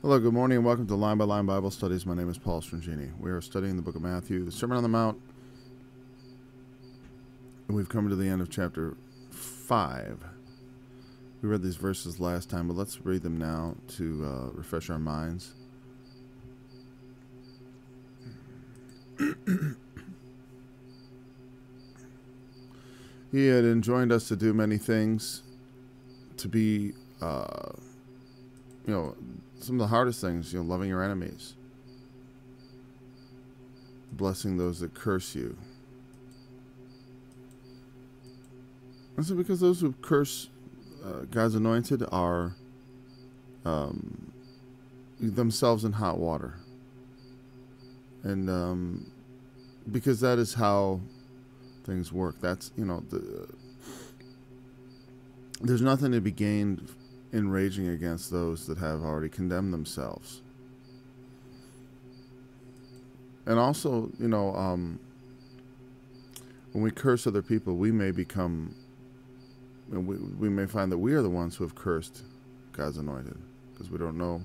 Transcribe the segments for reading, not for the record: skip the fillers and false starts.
Hello, good morning, and welcome to Line by Line Bible Studies. My name is Paul Strangini. We are studying the book of Matthew, the Sermon on the Mount, and we've come to the end of chapter 5. We read these verses last time, but let's read them now to refresh our minds. He had enjoined us to do many things, to be, some of the hardest things, loving your enemies, blessing those that curse you. And so because those who curse God's anointed are themselves in hot water. And because that is how things work. That's, there's nothing to be gained in raging against those that have already condemned themselves. And also, when we curse other people, we may become, we may find that we are the ones who have cursed God's anointed, because we don't know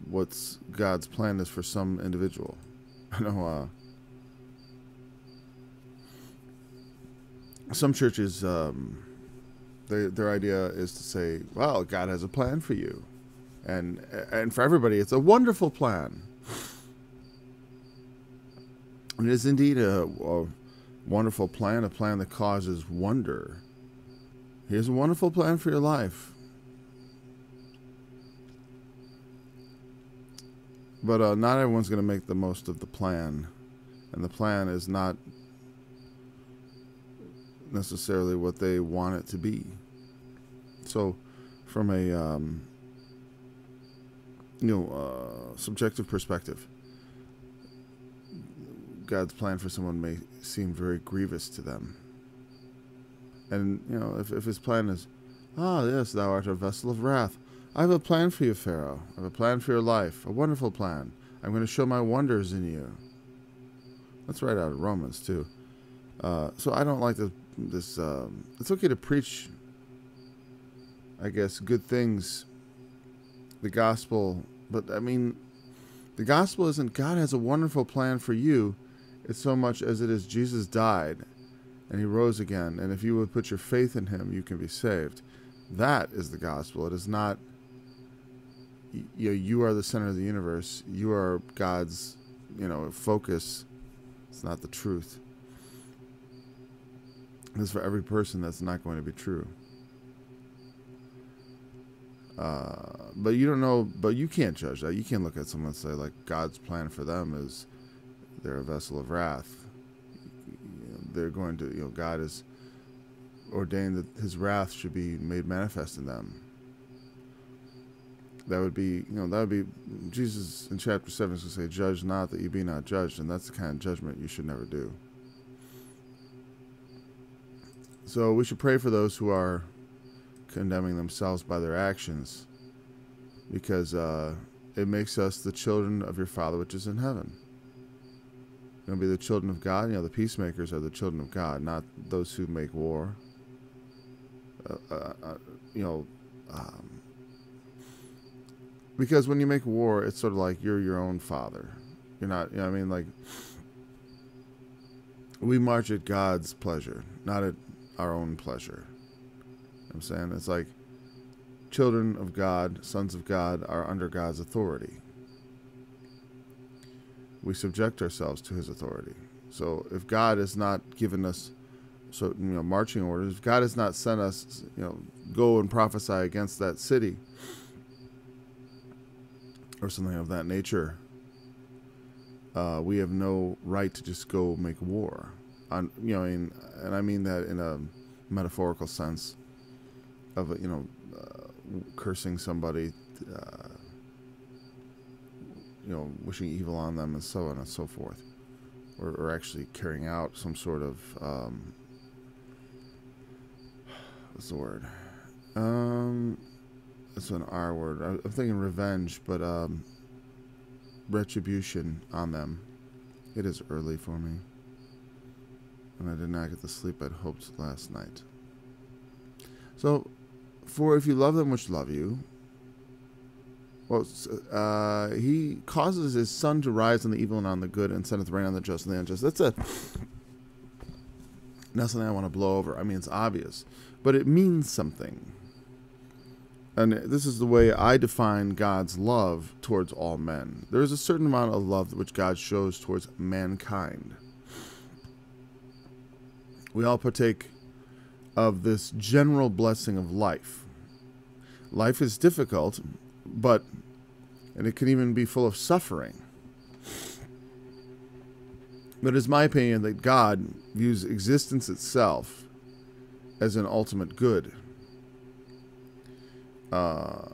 what's God's plan is for some individual. I know some churches, their idea is to say, well, God has a plan for you. And for everybody, it's a wonderful plan. And it is indeed a wonderful plan, a plan that causes wonder. He has a wonderful plan for your life. But not everyone's going to make the most of the plan. And the plan is not necessarily what they want it to be. So from a subjective perspective, God's plan for someone may seem very grievous to them. And if his plan is, yes, thou art a vessel of wrath, I have a plan for you, Pharaoh. I have a plan for your life, a wonderful plan. I'm going to show my wonders in you. That's right out of Romans too. So I don't like this. It's okay to preach, I guess, good things, the gospel. But I mean, the gospel isn't God has a wonderful plan for you. It's so much as it is Jesus died and he rose again. And if you would put your faith in him, you can be saved. That is the gospel. It is not, you are the center of the universe. You are God's, focus. It's not the truth. This is for every person. That's not going to be true. But you don't know, but you can't judge that. You can't look at someone and say, like, God's plan for them is they're a vessel of wrath. They're going to, God has ordained that his wrath should be made manifest in them. That would be, Jesus in chapter 7 is going to say, judge not that you be not judged. And that's the kind of judgment you should never do. So we should pray for those who are condemning themselves by their actions, because it makes us the children of your Father which is in heaven. You're going to be the children of God. The peacemakers are the children of God, not those who make war. Because when you make war, it's sort of like you're your own father. You're not, we march at God's pleasure, not at our own pleasure. I'm saying it's like children of God, sons of God are under God's authority. We subject ourselves to his authority. So if God has not given us marching orders, if God has not sent us, go and prophesy against that city or something of that nature, we have no right to just go make war. And I mean that in a metaphorical sense of cursing somebody, wishing evil on them, and so on and so forth, or actually carrying out some sort of what's the word? It's an R word. I'm thinking revenge, but retribution on them. It is early for me, and I did not get the sleep I'd hoped last night. So, for if you love them which love you, Well, he causes his sun to rise on the evil and on the good, and sendeth rain on the just and the unjust. That's not something I want to blow over. I mean, it's obvious, but it means something. And this is the way I define God's love towards all men. There is a certain amount of love which God shows towards mankind. We all partake of this general blessing of life. Life is difficult, and it can even be full of suffering. But it's my opinion that God views existence itself as an ultimate good. I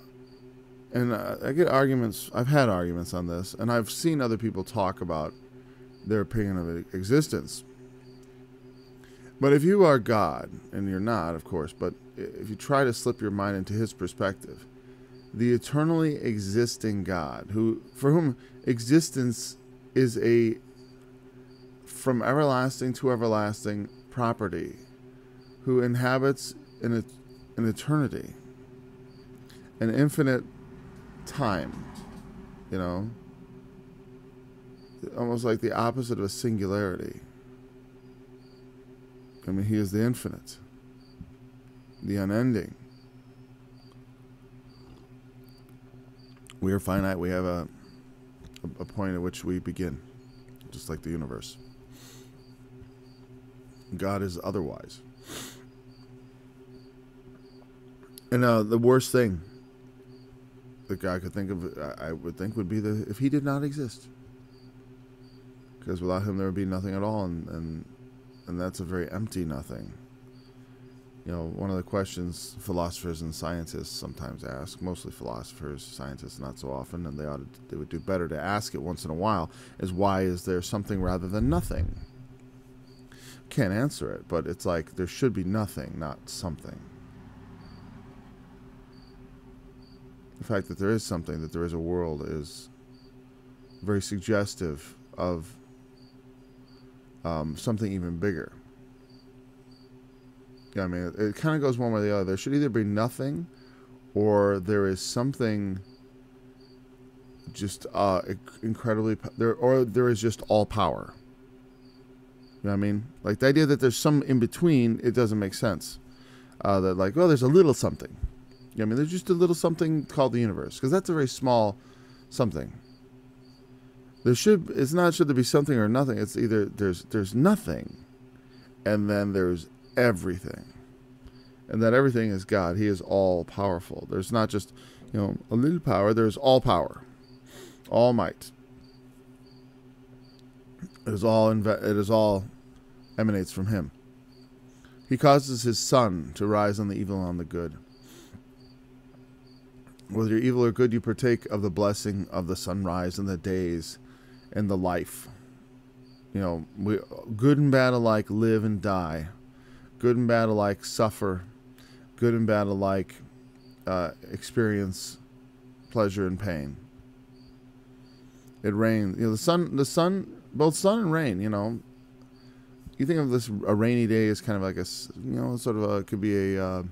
get arguments, I've had arguments on this, and I've seen other people talk about their opinion of existence. But if you are God, and you're not, of course, but if you try to slip your mind into his perspective, the eternally existing God, for whom existence is a from everlasting to everlasting property, who inhabits an eternity, an infinite time, almost like the opposite of a singularity. I mean, he is the infinite, the unending. We are finite. We have a point at which we begin, just like the universe. God is otherwise. And the worst thing that God could think of, I would think, would be if he did not exist. Because without him, there would be nothing at all, and that's a very empty nothing. One of the questions philosophers and scientists sometimes ask, mostly philosophers, scientists not so often, and they would do better to ask it once in a while, is why is there something rather than nothing? Can't answer it, but it's like there should be nothing, not something. The fact that there is something, that there is a world, is very suggestive of something even bigger. I mean, it kind of goes one way or the other. There should either be nothing, or there is something just incredibly, or there is just all power. You know what I mean? Like the idea that there's some in between, it doesn't make sense. That like, there's a little something. I mean, there's just a little something called the universe, because that's a very small something. It's not should there be something or nothing. It's either there's nothing, and then there's everything, and that everything is God. He is all powerful. There's not just a little power. There's all power, all might. It is all emanates from him. He causes his sun to rise on the evil and on the good. Whether you're evil or good, you partake of the blessing of the sunrise and the days and the life. We good and bad alike live and die. Good and bad alike suffer. Good and bad alike experience pleasure and pain. It rains. The sun, both sun and rain. You think of a rainy day as kind of like it could be a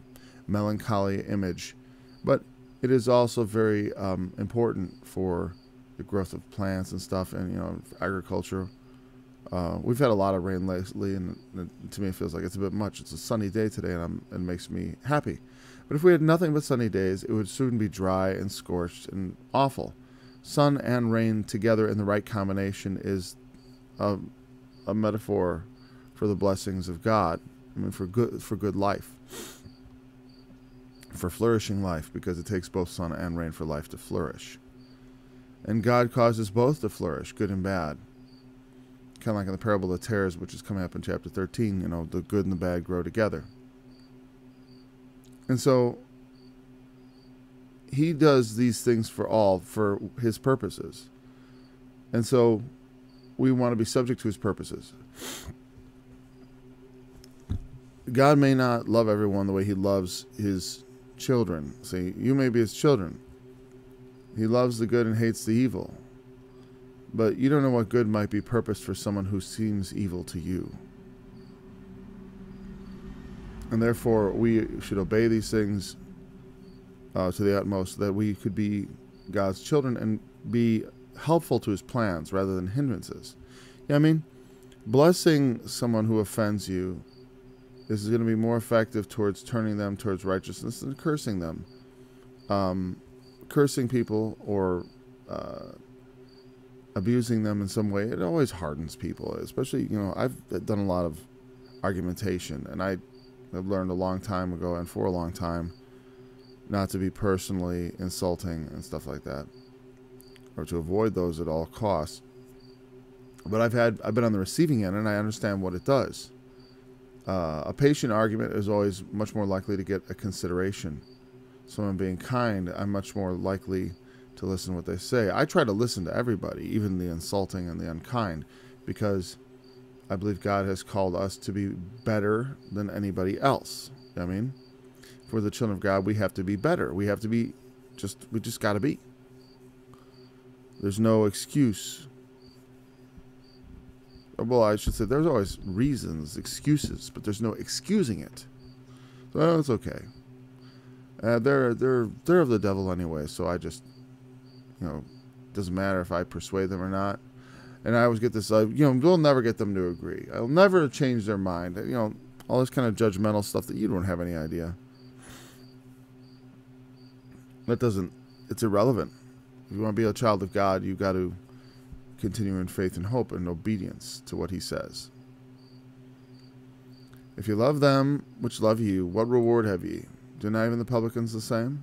melancholy image, but it is also very important for the growth of plants and stuff, and agriculture. We've had a lot of rain lately, and to me it feels like it's a bit much. It's a sunny day today, and it makes me happy. But if we had nothing but sunny days, it would soon be dry and scorched and awful. Sun and rain together in the right combination is a metaphor for the blessings of God. I mean, for good life, for flourishing life, because it takes both sun and rain for life to flourish. And God causes both to flourish, good and bad. Kind of like in the parable of the tares, which is coming up in chapter 13, the good and the bad grow together. And so he does these things for his purposes. And so we want to be subject to his purposes. God may not love everyone the way he loves his children. See, you may be his children. He loves the good and hates the evil. But you don't know what good might be purposed for someone who seems evil to you. And therefore, we should obey these things to the utmost, that we could be God's children and be helpful to his plans rather than hindrances. Yeah, I mean, blessing someone who offends you is going to be more effective towards turning them towards righteousness than cursing them. Cursing people or abusing them in some way, it always hardens people. Especially, I've done a lot of argumentation, and I have learned a long time ago and for a long time not to be personally insulting and stuff like that, or to avoid those at all costs. But I've been on the receiving end, and I understand what it does. A patient argument is always much more likely to get a consideration. Someone being kind, I'm much more likely to listen to what they say. I try to listen to everybody, even the insulting and the unkind, because I believe God has called us to be better than anybody else. I mean, for the children of God, we have to be better. We have to be we just got to be. There's no excuse. Well, I should say there's always reasons, excuses, but there's no excusing it. So it's okay. They're of the devil anyway, so I just, doesn't matter if I persuade them or not. And I always get this, we'll never get them to agree. I'll never change their mind. All this kind of judgmental stuff that you don't have any idea. It's irrelevant. If you want to be a child of God, you've got to continue in faith and hope and obedience to what he says. If you love them which love you, what reward have ye? Do not even the publicans the same?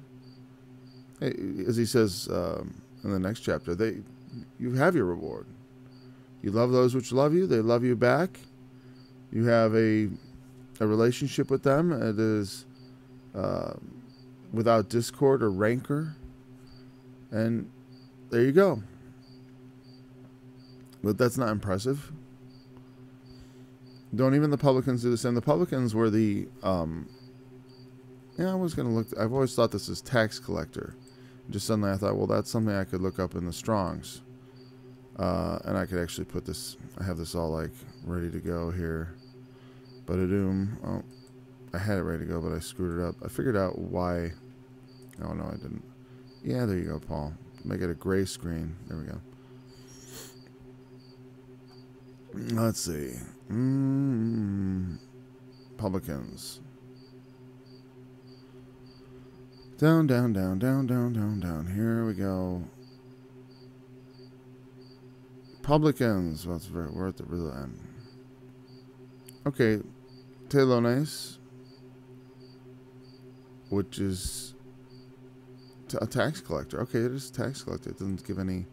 Hey, as he says in the next chapter, you have your reward. You love those which love you, they love you back. You have a relationship with them. It is without discord or rancor. And there you go. But that's not impressive. Don't even the publicans do the same. The publicans were the I was going to look. I've always thought this is tax collector. Just suddenly I thought, well, that's something I could look up in the Strongs. And I could actually put this. I have this all like ready to go here. Oh, I had it ready to go, but I screwed it up. I figured out why. Oh no, I didn't. Yeah, there you go, Paul. Make it a gray screen. There we go. Let's see. Publicans. Down, down, down, down, down, down, down. Here we go. Publicans. Well, we're at the real end. Okay. Telones, which is a tax collector. Okay, it is a tax collector. It doesn't give any...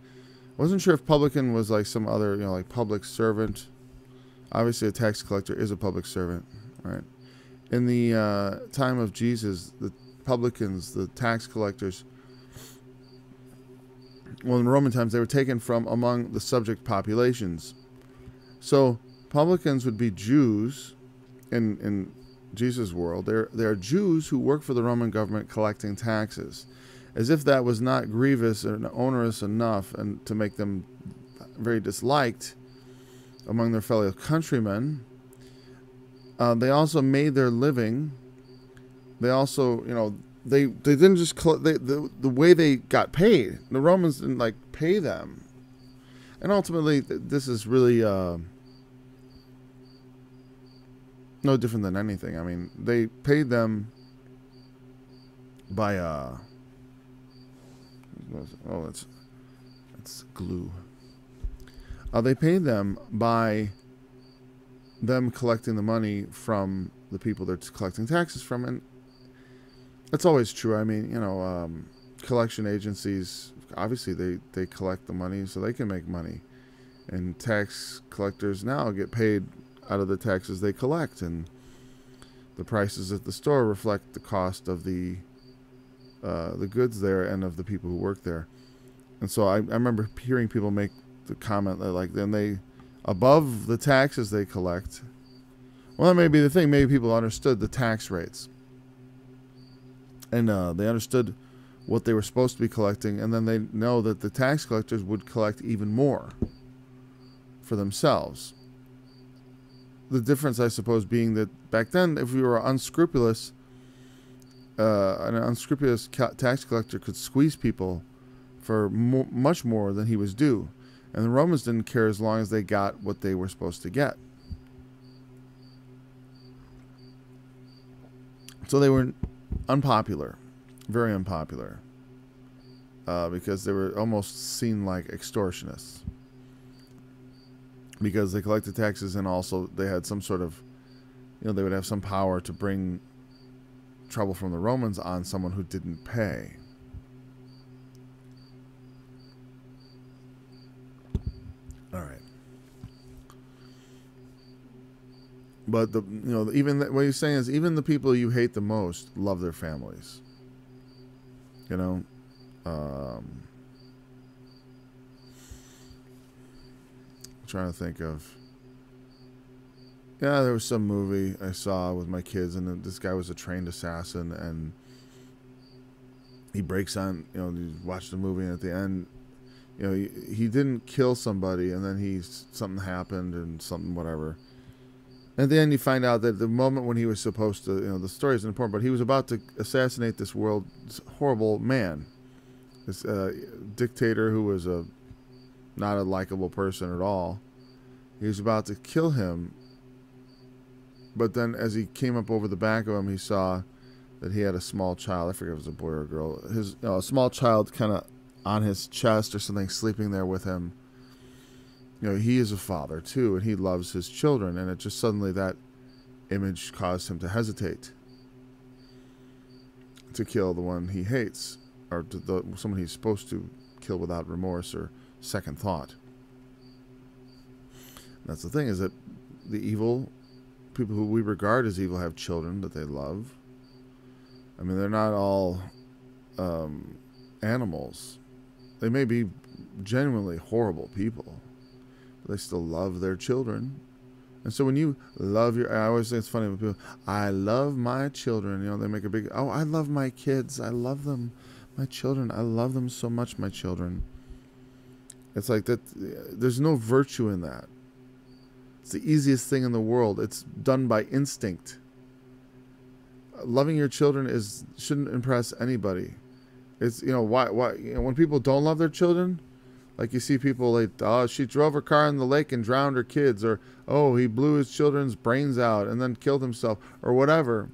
I wasn't sure if publican was like some other, like public servant. Obviously, a tax collector is a public servant, right? In the time of Jesus, the publicans, the tax collectors, well, in Roman times, they were taken from among the subject populations. So, publicans would be Jews in Jesus' world. They are Jews who work for the Roman government collecting taxes. As if that was not grievous and onerous enough and to make them very disliked among their fellow countrymen, they also made their living. They also, they didn't just collect, the way they got paid. The Romans didn't pay them, and ultimately this is really no different than anything. I mean, they paid them by it's glue. They paid them by them collecting the money from the people they're collecting taxes from, and that's always true. I mean, collection agencies, obviously they collect the money so they can make money, and tax collectors now get paid out of the taxes they collect, and the prices at the store reflect the cost of the goods there and of the people who work there. And so I remember hearing people make the comment that then they, above the taxes they collect, well, that may be the thing. Maybe people understood the tax rates, and they understood what they were supposed to be collecting, and then they know that the tax collectors would collect even more for themselves. The difference, I suppose, being that back then, if we were unscrupulous, an unscrupulous tax collector could squeeze people for much more than he was due. And the Romans didn't care as long as they got what they were supposed to get. So they were unpopular, very unpopular, because they were almost seen like extortionists. Because they collected taxes, and also they had some sort of, they would have some power to bring trouble from the Romans on someone who didn't pay. All right. But what he's saying is, even the people you hate the most love their families. Trying to think of. Yeah, there was some movie I saw with my kids, and this guy was a trained assassin, and he breaks on. You watch the movie, and at the end, he didn't kill somebody, and then something happened, and something whatever. At the end, you find out that the moment when he was supposed to, the story isn't important, but he was about to assassinate this world's horrible man, this dictator who was not a likable person at all. He was about to kill him, but then as he came up over the back of him, he saw that he had a small child. I forget if it was a boy or a girl. A small child kind of on his chest or something, sleeping there with him. He is a father too, and he loves his children, and it just suddenly, that image caused him to hesitate to kill the one he hates, or someone he's supposed to kill without remorse or second thought. And that's the thing, is that the evil people who we regard as evil have children that they love. I mean, they're not all animals. They may be genuinely horrible people, they still love their children. And so when you love I always think it's funny when people, I love my children, they make a big, I love my kids, I love them, my children, I love them so much, my children. It's like that, there's no virtue in that. It's the easiest thing in the world. It's done by instinct. Loving your children shouldn't impress anybody. It's, why when people don't love their children, like you see people like, oh, she drove her car in the lake and drowned her kids, or, oh, he blew his children's brains out and then killed himself, or whatever.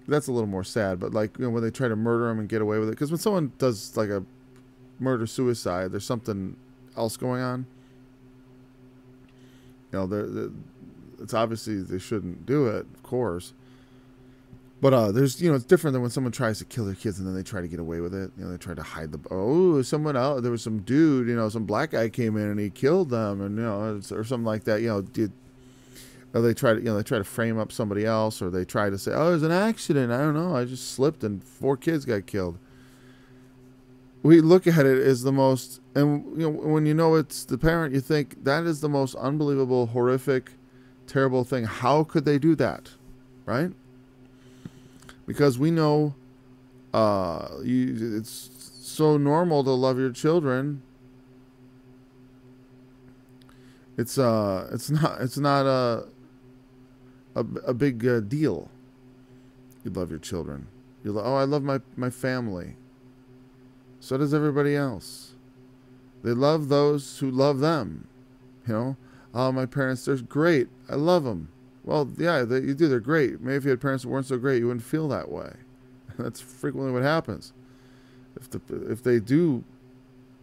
That's a little more sad. But like, when they try to murder him and get away with it, because when someone does like a murder-suicide, there's something else going on. It's obviously they shouldn't do it, of course. But there's, it's different than when someone tries to kill their kids and then they try to get away with it. They try to hide someone else. There was some dude, some black guy came in and he killed them, and or something like that. Or they try to frame up somebody else, or they try to say, oh, it was an accident. I don't know. I just slipped and 4 kids got killed. We look at it as the most, and when it's the parent, you think that is the most unbelievable, horrific, terrible thing. How could they do that, right? Because we know it's so normal to love your children. It's not a big deal. You love your children. I love my family. So does everybody else. They love those who love them. Oh, my parents, they're great. I love them. Well, yeah, you do. They're great. Maybe if you had parents that weren't so great, you wouldn't feel that way. That's frequently what happens. If they do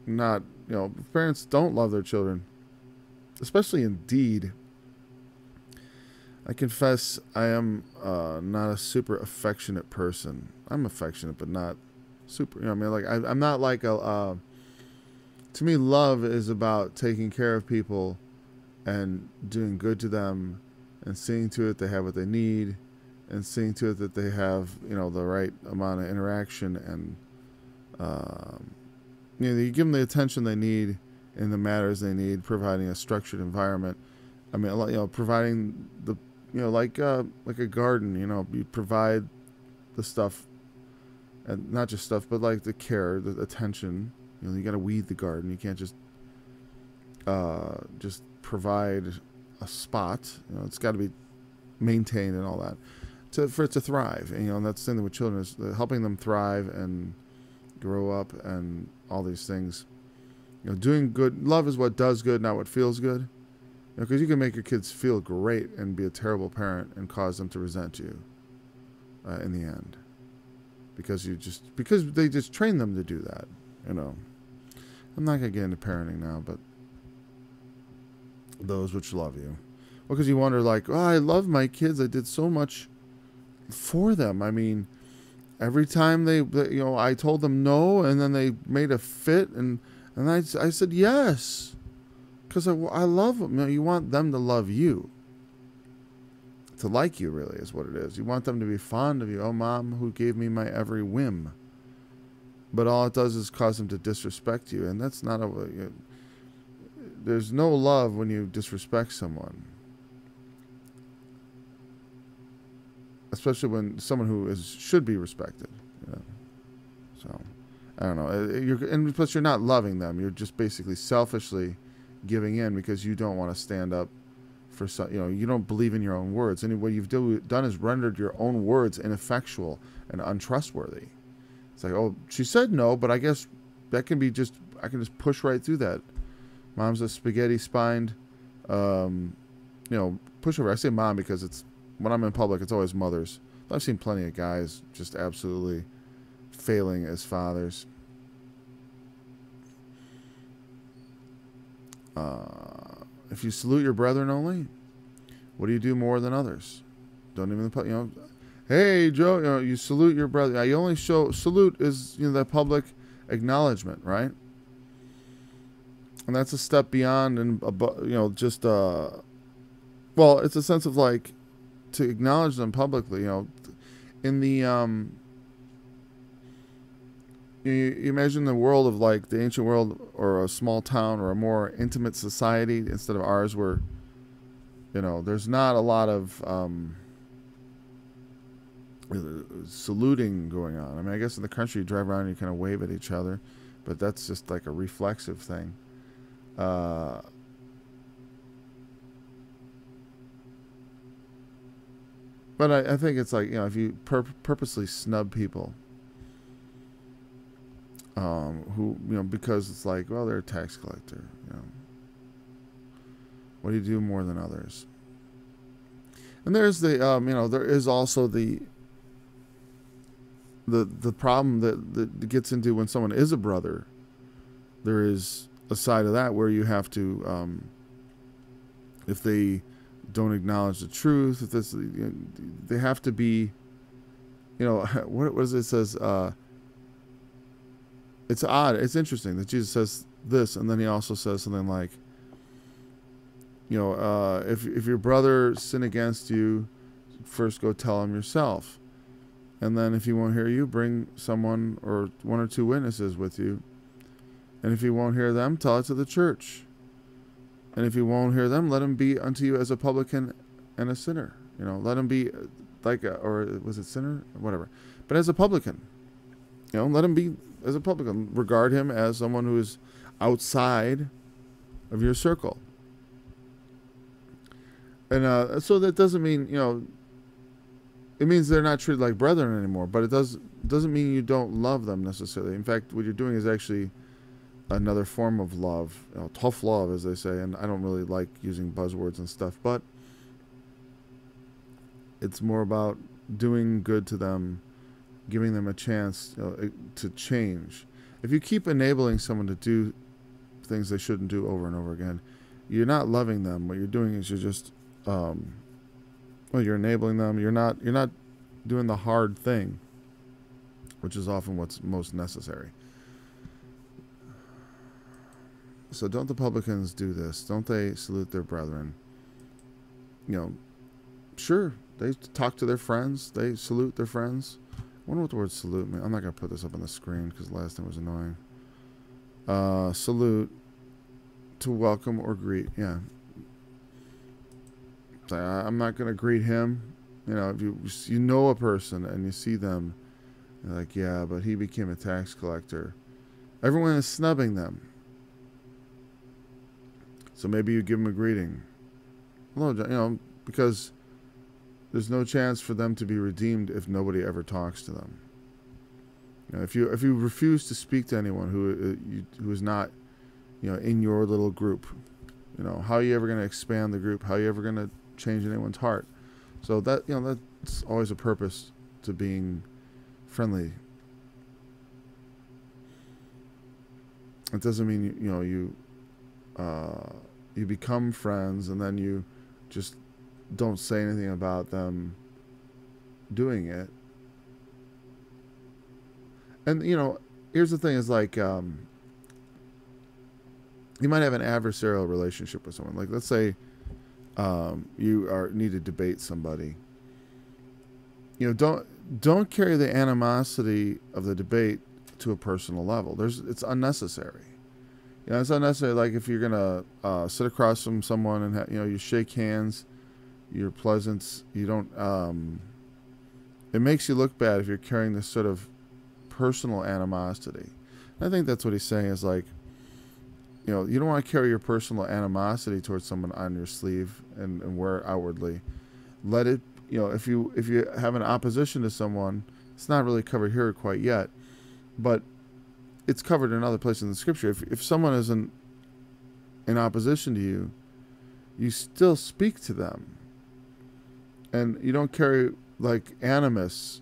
not, if parents don't love their children, especially in deed. I confess I am not a super affectionate person. I'm affectionate, but not super. I'm not like a. To me, love is about taking care of people and doing good to them, and seeing to it they have what they need, and seeing to it that they have, the right amount of interaction, and you give them the attention they need in the matters they need, providing a structured environment. Providing the, like a garden, you provide the stuff, and not just stuff, but like the care, the attention. You got to weed the garden. You can't just provide a spot. It's got to be maintained and all that for it to thrive. And that's the thing with children, is helping them thrive and grow up and all these things. Doing good. Love is what does good, not what feels good. Because you can make your kids feel great and be a terrible parent and cause them to resent you in the end. Because they just train them to do that. I'm not going to get into parenting now, but those which love you. Well, because you wonder, like, oh, I love my kids. I did so much for them. I mean, every time I told them no, and then they made a fit, and I said yes. Because I love them. You want them to love you. To like you, really, is what it is. You want them to be fond of you. Oh, Mom, who gave me my every whim. But all it does is cause them to disrespect you. And that's not there's no love when you disrespect someone. Especially when someone who should be respected. So, I don't know. And plus, you're not loving them. You're just basically selfishly giving in because you don't want to stand up for you don't believe in your own words. And what you've done is rendered your own words ineffectual and untrustworthy. It's like, oh, she said no, but I guess that can be I can just push right through that. Mom's a spaghetti-spined, pushover. I say mom because when I'm in public, it's always mothers. I've seen plenty of guys just absolutely failing as fathers. If you salute your brethren only, what do you do more than others? Don't even, hey, Joe, you salute your brother. You only salute is, that public acknowledgement, right? And that's a step beyond and above, just, well, it's a sense of like, to acknowledge them publicly, in the, you imagine the world of like the ancient world or a small town or a more intimate society instead of ours where, there's not a lot of saluting going on. I mean, I guess in the country you drive around and you kind of wave at each other, but that's just like a reflexive thing. But I think it's like, if you purposely snub people, who, because it's like, well, they're a tax collector, what do you do more than others? And there's the, there is also the problem that gets into when someone is a brother. There is a side of that where you have to, if they don't acknowledge the truth, if this, they have to be, what is it says, it's odd. It's interesting that Jesus says this, and then he also says something like, if your brother sin against you, first go tell him yourself. And then if he won't hear you, bring someone or one or two witnesses with you. And if he won't hear them, tell it to the church. And if he won't hear them, let him be unto you as a publican and a sinner. Let him be like or was it sinner? Whatever. But as a publican. Let him be as a publican. Regard him as someone who is outside of your circle. And so that doesn't mean, it means they're not treated like brethren anymore, but it doesn't mean you don't love them necessarily. In fact, what you're doing is actually another form of love, tough love, as they say, and I don't really like using buzzwords and stuff, but it's more about doing good to them, giving them a chance to change. If you keep enabling someone to do things they shouldn't do over and over again, you're not loving them. What you're doing is you're just you're enabling them. You're not doing the hard thing, which is often what's most necessary. So don't the publicans do this? Don't they salute their brethren? Sure, they talk to their friends. They salute their friends. I wonder what the word salute means. I'm not going to put this up on the screen because the last time was annoying. Salute, to welcome or greet. Yeah. I'm not going to greet him. If you know a person and you see them, you're like, yeah, but he became a tax collector. Everyone is snubbing them. So maybe you give them a greeting. Hello, because there's no chance for them to be redeemed if nobody ever talks to them. If you refuse to speak to anyone who is not, in your little group, how are you ever going to expand the group? How are you ever going to change anyone's heart? So that's always a purpose to being friendly. It doesn't mean you become friends and then you just don't say anything about them doing it. And here's the thing: is like you might have an adversarial relationship with someone. Like, let's say you need to debate somebody. Don't carry the animosity of the debate to a personal level. It's unnecessary. It's unnecessary. Like, if you're gonna sit across from someone and you shake hands, you're pleasant. You don't. It makes you look bad if you're carrying this sort of personal animosity. And I think that's what he's saying is like, you don't want to carry your personal animosity towards someone on your sleeve and wear it outwardly. Let it. If you have an opposition to someone, it's not really covered here quite yet, but it's covered in other places in the scripture. If someone is in opposition to you, you still speak to them. And you don't carry like animus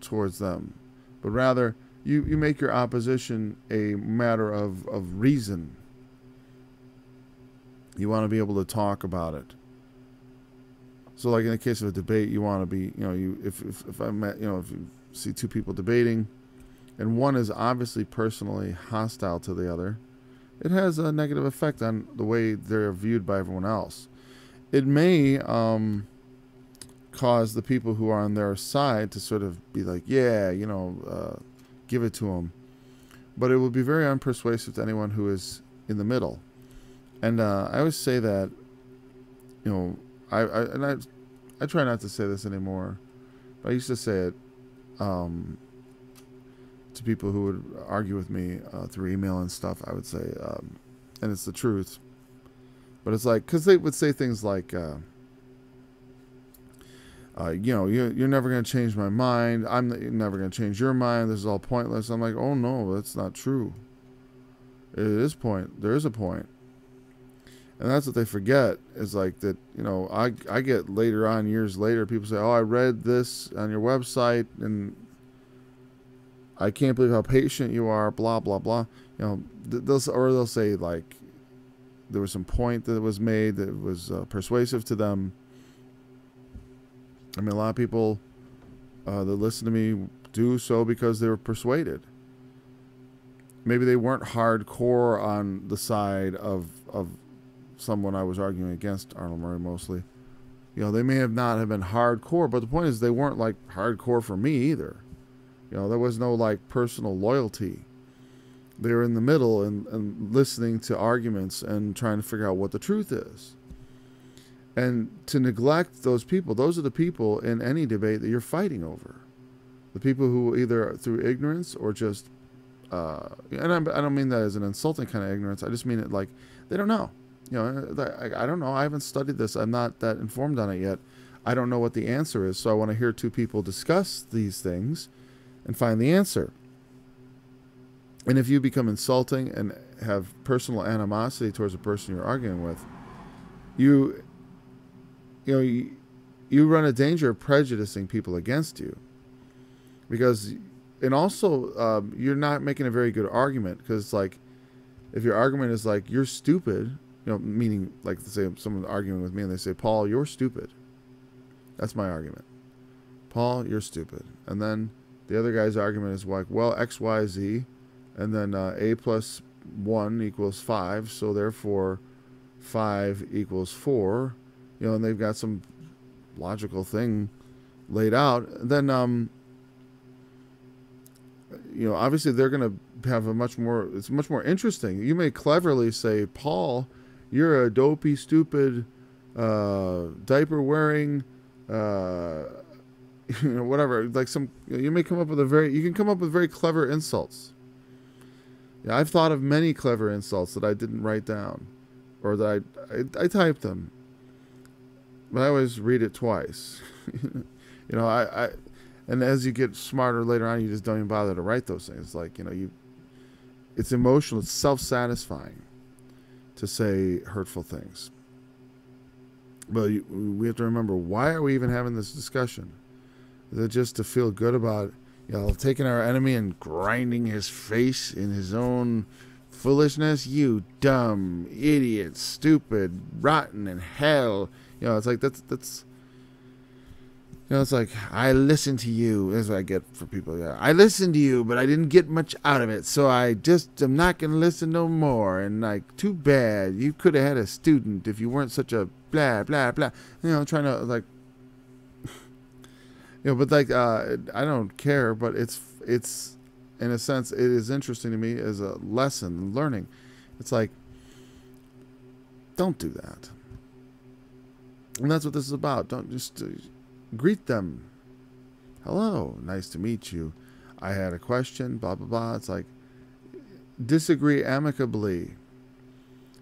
towards them, but rather you make your opposition a matter of reason. You want to be able to talk about it. So like in the case of a debate, you want to be, if you see two people debating and one is obviously personally hostile to the other, it has a negative effect on the way they're viewed by everyone else. It may cause the people who are on their side to sort of be like, yeah, give it to them. But it will be very unpersuasive to anyone who is in the middle. And I always say that, I try not to say this anymore, but I used to say it to people who would argue with me through email and stuff. I would say, and it's the truth, but it's like, because they would say things like, you're never going to change my mind. I'm never going to change your mind. This is all pointless. I'm like, oh no, that's not true. There is a point. And that's what they forget is like that, I get later on, years later, people say, oh, I read this on your website and I can't believe how patient you are, blah, blah, blah. They'll say like there was some point that was made that was persuasive to them. I mean, a lot of people that listen to me do so because they were persuaded. Maybe they weren't hardcore on the side of someone I was arguing against, Arnold Murray mostly. They may not have been hardcore, but the point is they weren't like hardcore for me either. There was no like personal loyalty. They were in the middle and listening to arguments and trying to figure out what the truth is. And to neglect those people, those are the people in any debate that you're fighting over. The people who either through ignorance or just, and I don't mean that as an insulting kind of ignorance. I just mean it like they don't know. I don't know. I haven't studied this. I'm not that informed on it yet. I don't know what the answer is. So I want to hear two people discuss these things and find the answer. And if you become insulting and have personal animosity towards the person you're arguing with, you run a danger of prejudicing people against you. And also, you're not making a very good argument, because like, if your argument is like, you're stupid, meaning like, say someone's arguing with me and they say, Paul, you're stupid. That's my argument. Paul, you're stupid. And then the other guy's argument is like, well, X, Y, Z, and then A plus 1 equals 5, so therefore 5 equals 4, and they've got some logical thing laid out. Then, obviously they're going to have it's much more interesting. You may cleverly say, Paul, you're a dopey, stupid, diaper wearing, whatever. Like you may come up with you can come up with very clever insults. Yeah, I've thought of many clever insults that I didn't write down, or that I typed them, but I always read it twice. And as you get smarter later on, you just don't even bother to write those things. It's like, it's emotional, it's self-satisfying to say hurtful things. But we have to remember, why are we even having this discussion? Is it just to feel good about, taking our enemy and grinding his face in his own foolishness? You dumb idiot, stupid, rotten in hell. It's like that's it's like, I listened to you. That's what I get for people. Yeah, I listened to you, but I didn't get much out of it, so I'm not gonna listen no more. And like, too bad. You could have had a student if you weren't such a blah blah blah. Trying to like, but like, I don't care. But it's in a sense, it is interesting to me as a lesson, learning. It's like, don't do that. And that's what this is about. Don't just greet them. Hello, nice to meet you. I had a question, blah, blah, blah. It's like, disagree amicably.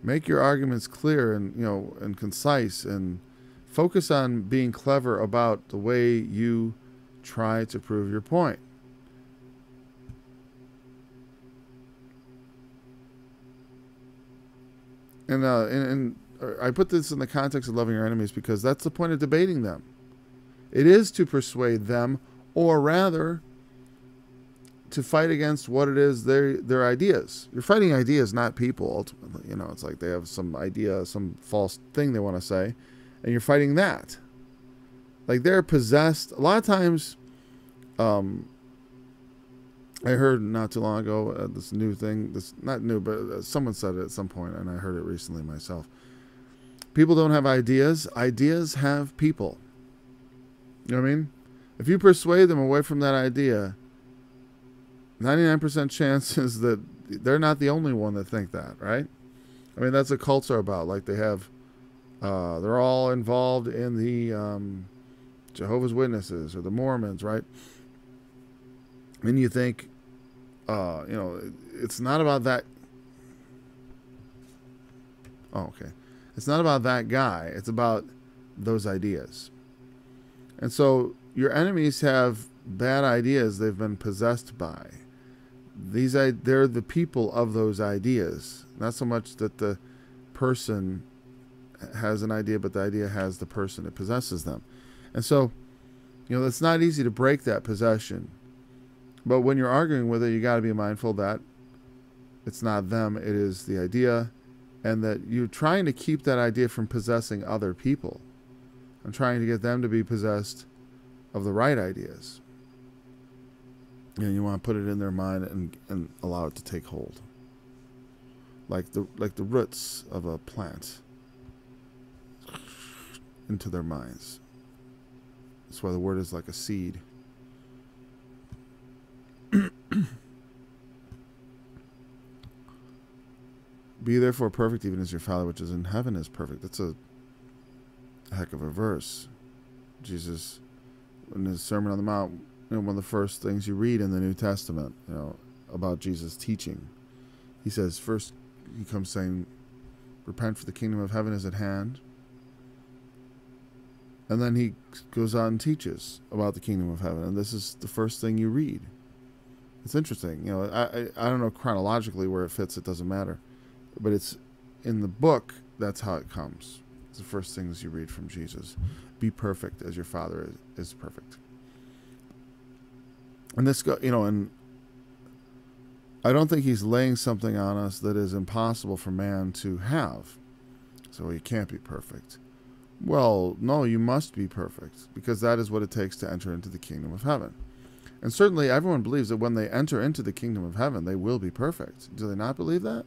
Make your arguments clear and, and concise, and focus on being clever about the way you try to prove your point. And I put this in the context of loving your enemies because that's the point of debating them. It is to persuade them, or rather, to fight against what it is their ideas. You're fighting ideas, not people, ultimately. It's like they have some idea, some false thing they want to say, and you're fighting that. Like, they're possessed. A lot of times, I heard not too long ago this new thing. This not new, but someone said it at some point, and I heard it recently myself. People don't have ideas. Ideas have people. You know what I mean? If you persuade them away from that idea, 99% chances that they're not the only one that think that, right? I mean, that's what cults are about. Like, they have, they're all involved in the Jehovah's Witnesses or the Mormons, right? And you think, it's not about that. Oh, okay. It's not about that guy. It's about those ideas. And so your enemies have bad ideas they've been possessed by. They're the people of those ideas. Not so much that the person has an idea, but the idea has the person that possesses them. And so, it's not easy to break that possession. But when you're arguing with it, you got to be mindful that it's not them, it is the idea, and that you're trying to keep that idea from possessing other people. I'm trying to get them to be possessed of the right ideas. You want to put it in their mind and allow it to take hold. Like the roots of a plant into their minds. That's why the word is like a seed. Be therefore perfect, even as your Father which is in heaven is perfect. That's a heck of a verse. Jesus, in his Sermon on the Mount, one of the first things you read in the New Testament, about Jesus' teaching, he says, first he comes saying, repent, for the kingdom of heaven is at hand. And then he goes on and teaches about the kingdom of heaven, and this is the first thing you read. It's interesting. I don't know chronologically where it fits, it doesn't matter. But it's in the book, that's how it comes. It's the first things you read from Jesus. Be perfect as your Father is perfect. And this, and I don't think he's laying something on us that is impossible for man to have. So he can't be perfect. Well, no, you must be perfect, because that is what it takes to enter into the kingdom of heaven. And certainly everyone believes that when they enter into the kingdom of heaven, they will be perfect. Do they not believe that?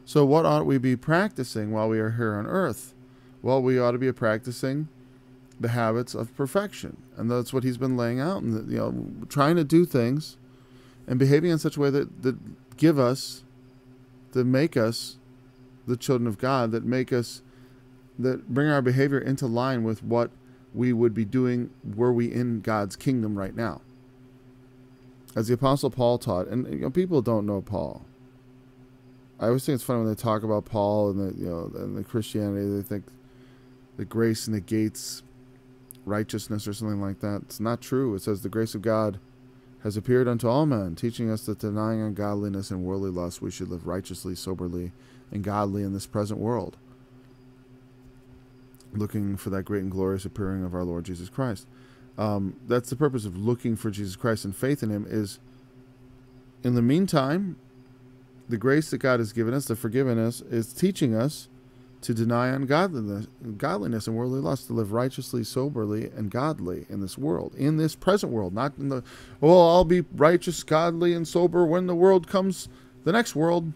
So what ought we be practicing while we are here on earth? Well, we ought to be practicing the habits of perfection. And that's what he's been laying out. And, trying to do things and behaving in such a way that give us, that make us the children of God, that bring our behavior into line with what we would be doing were we in God's kingdom right now. As the Apostle Paul taught, and people don't know Paul. I always think it's funny when they talk about Paul and and the Christianity. They think that grace negates righteousness or something like that. It's not true. It says the grace of God has appeared unto all men, teaching us that denying ungodliness and worldly lust, we should live righteously, soberly, and godly in this present world, looking for that great and glorious appearing of our Lord Jesus Christ. That's the purpose of looking for Jesus Christ, and faith in him is, in the meantime, the grace that God has given us, the forgiveness, is teaching us to deny ungodliness and worldly lust, to live righteously, soberly, and godly in this world, in this present world, not in the, well, I'll be righteous, godly, and sober when the world comes, the next world.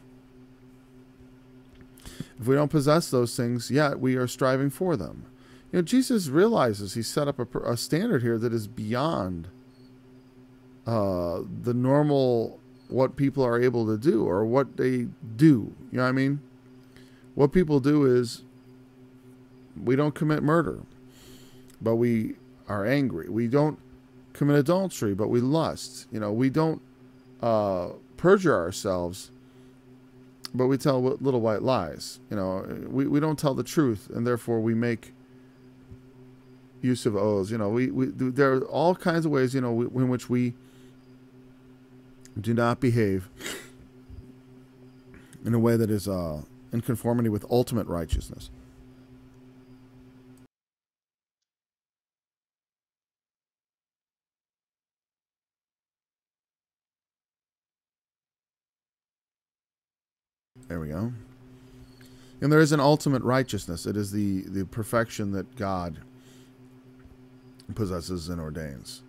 If we don't possess those things yet, we are striving for them. You know, Jesus realizes he set up a standard here that is beyond the normal, what people are able to do or what they do. You know what I mean? What people do is, we don't commit murder, but we are angry. We don't commit adultery, but we lust. You know, we don't perjure ourselves, but we tell little white lies. You know, we don't tell the truth, and therefore we make use of oaths. You know, there are all kinds of ways, you know, in which we do not behave in a way that is in conformity with ultimate righteousness. There we go. And there is an ultimate righteousness. It is the perfection that God possesses and ordains.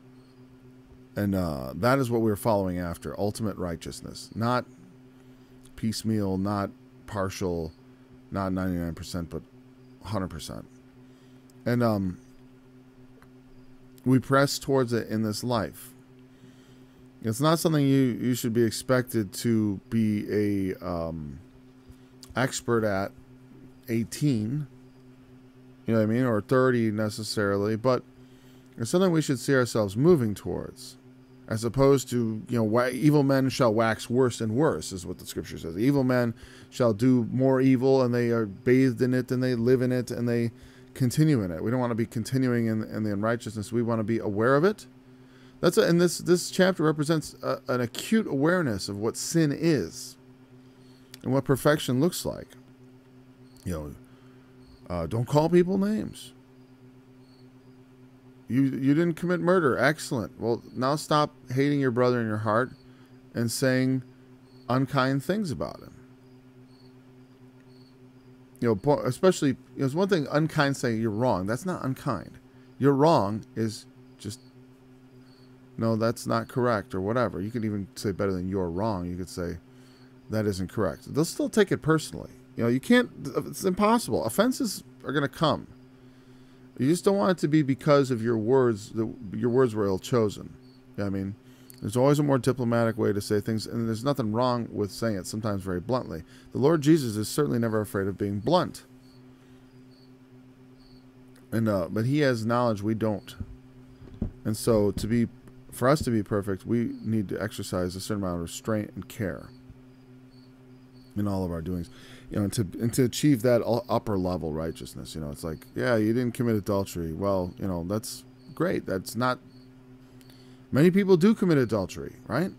And that is what we're following after, ultimate righteousness. Not piecemeal, not partial, not 99%, but 100%. And we press towards it in this life. It's not something you should be expected to be a expert at 18, you know what I mean, or 30 necessarily, but it's something we should see ourselves moving towards, as opposed to, you know, evil men shall wax worse and worse, is what the scripture says. Evil men shall do more evil, and they are bathed in it, and they live in it, and they continue in it. We don't want to be continuing in the unrighteousness. We want to be aware of it. And this chapter represents an acute awareness of what sin is and what perfection looks like. You know, don't call people names. You didn't commit murder. Excellent. Well, now stop hating your brother in your heart and saying unkind things about him. You know, especially, you know, it's one thing unkind saying you're wrong. That's not unkind. You're wrong is just, no, that's not correct or whatever. You could even say better than you're wrong. You could say that isn't correct. They'll still take it personally. You know, you can't, it's impossible. Offenses are going to come. You just don't want it to be because of your words, your words were ill-chosen. You know what I mean? There's always a more diplomatic way to say things, and there's nothing wrong with saying it sometimes very bluntly. The Lord Jesus is certainly never afraid of being blunt. And but he has knowledge we don't. And so for us to be perfect, we need to exercise a certain amount of restraint and care in all of our doings. You know, and to achieve that upper level righteousness, you know, it's like, yeah, you didn't commit adultery. Well, you know, that's great. That's not, many people do commit adultery, right?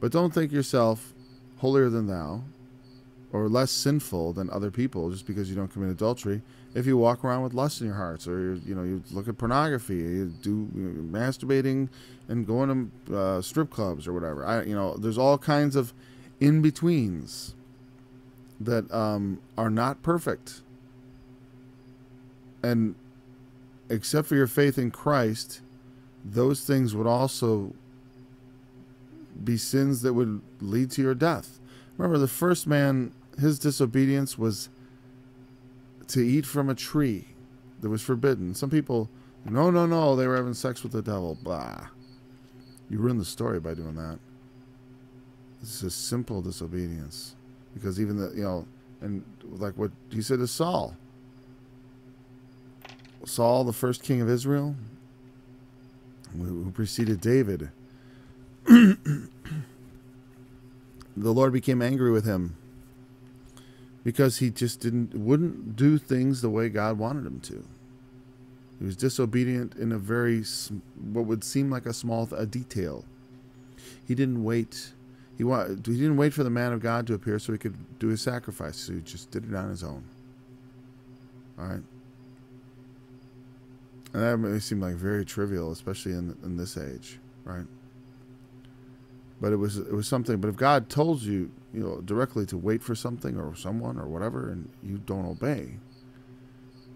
But don't think yourself holier than thou or less sinful than other people just because you don't commit adultery. If you walk around with lust in your hearts, or you look at pornography, you do masturbating and going to strip clubs or whatever. There's all kinds of in-betweens that are not perfect. And except for your faith in Christ, those things would also be sins that would lead to your death. Remember, the first man, his disobedience was to eat from a tree that was forbidden. Some people, no, they were having sex with the devil. Blah. You ruined the story by doing that. It's a simple disobedience. Because even and like what he said to Saul. Saul, the first king of Israel, who preceded David, the Lord became angry with him because he just wouldn't do things the way God wanted him to. He was disobedient in a what would seem like a detail. He didn't wait. He didn't wait for the man of God to appear so he could do his sacrifice. So he just did it on his own. All right. And that may seem like very trivial, especially in this age, right? But it was something. But if God told you, directly to wait for something or someone or whatever, and you don't obey,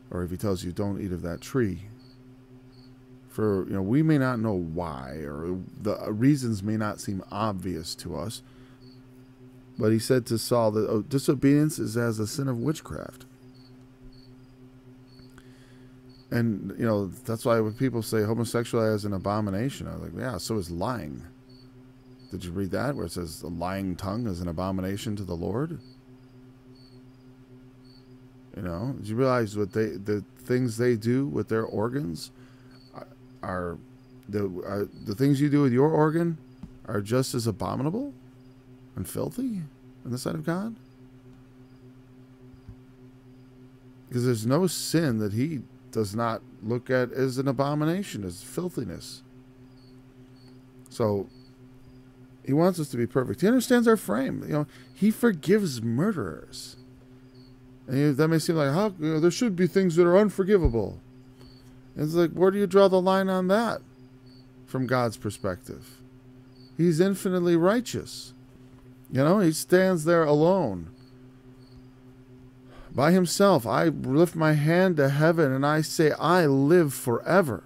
or if He tells you don't eat of that tree, we may not know why, or the reasons may not seem obvious to us. But He said to Saul that disobedience is as a sin of witchcraft. And, that's why when people say homosexuality is an abomination, I'm like, yeah, so is lying. Did you read that where it says the lying tongue is an abomination to the Lord? Did you realize the things they do with their organs are the things you do with your organ are just as abominable and filthy in the sight of God? Because there's no sin that He does not look at as an abomination, as filthiness. So He wants us to be perfect. He understands our frame. He forgives murderers. And that may seem like, there should be things that are unforgivable. And it's like, where do you draw the line on that from God's perspective? He's infinitely righteous. He stands there alone. By Himself, I lift my hand to heaven and I say, I live forever.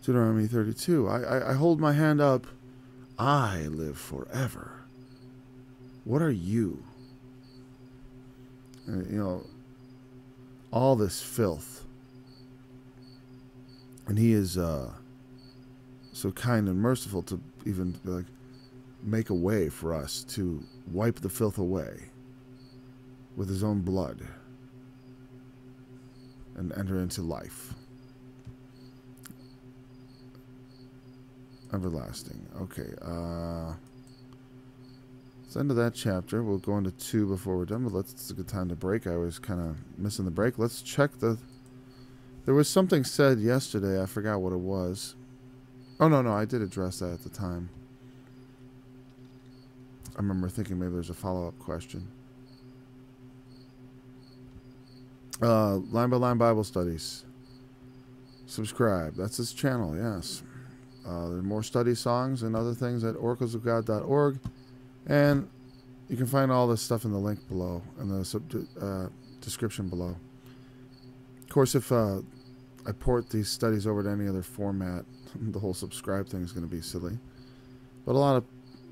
Deuteronomy 32. I hold my hand up. I live forever. What are you? All this filth. And He is so kind and merciful to even make a way for us to wipe the filth away with His own blood and enter into life. Everlasting. Okay. It's the end of that chapter. We'll go into 2 before we're done, but it's a good time to break. I was kind of missing the break. Let's check there was something said yesterday. I forgot what it was. Oh, no, I did address that at the time. I remember thinking maybe there's a follow-up question. Line by Line Bible Studies. Subscribe. That's his channel, yes. There are more study songs and other things at oraclesofgod.org. And you can find all this stuff in the link below, in the description below. Of course, if I port these studies over to any other format, the whole subscribe thing is going to be silly. But a lot of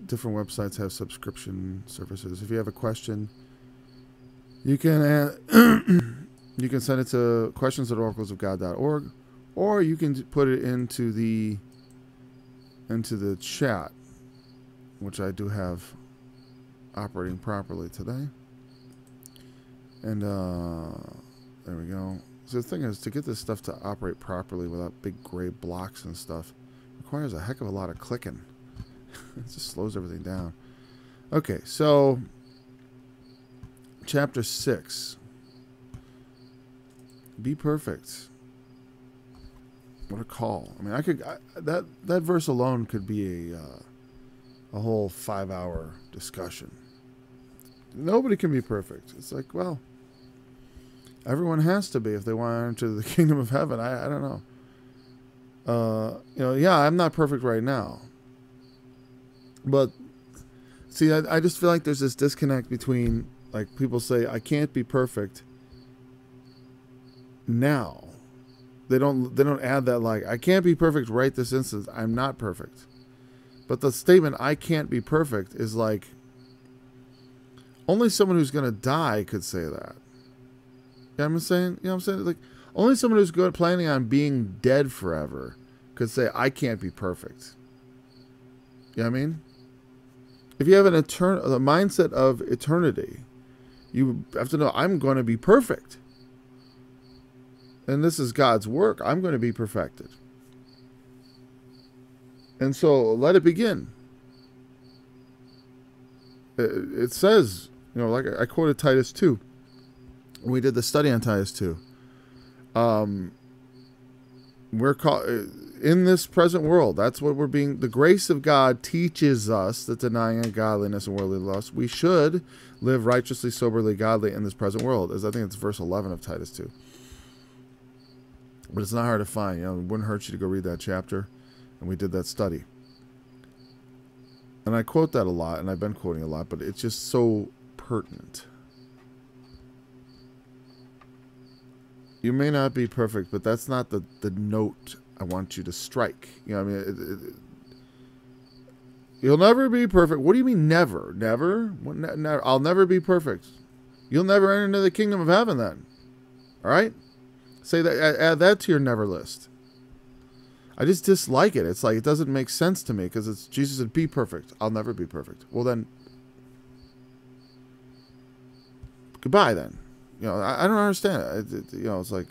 different websites have subscription services. If you have a question, you can you can send it to questions@oraclesofgod.org, or you can put it into the chat, which I do have operating properly today. And there we go. So the thing is, to get this stuff to operate properly without big gray blocks and stuff requires a heck of a lot of clicking. It just slows everything down. Okay, so chapter 6. Be perfect. What a call. I mean, that verse alone could be a whole 5-hour discussion. Nobody can be perfect. It's like, well, everyone has to be if they want to enter the kingdom of heaven. I don't know. Yeah, I'm not perfect right now. But, see, I just feel like there's this disconnect between, like, people say, I can't be perfect now. They don't add that, like, I can't be perfect right this instant. I'm not perfect. But the statement, I can't be perfect, is like, only someone who's going to die could say that. You know what I'm saying? You know what I'm saying? Like, only someone who's planning on being dead forever could say, I can't be perfect. You know what I mean? If you have the mindset of eternity, you have to know, I'm going to be perfect. And this is God's work. I'm going to be perfected. And so let it begin. It says, like I quoted Titus 2. When we did the study on Titus 2. We're called in this present world. That's what we're being. The grace of God teaches us that denying ungodliness and worldly lust, we should live righteously, soberly, godly in this present world. As I think it's verse 11 of Titus 2. But it's not hard to find. It wouldn't hurt you to go read that chapter, and we did that study. And I quote that a lot, and I've been quoting a lot, but it's just so pertinent. You may not be perfect, but that's not the note I want you to strike. You know what I mean? You'll never be perfect. What do you mean never? Never? Never? I'll never be perfect. You'll never enter into the kingdom of heaven then. All right? Say that. Add that to your never list. I just dislike it. It's like it doesn't make sense to me because it's Jesus said, "Be perfect." I'll never be perfect. Well then, goodbye then. You know, I don't understand it. You know, it's like,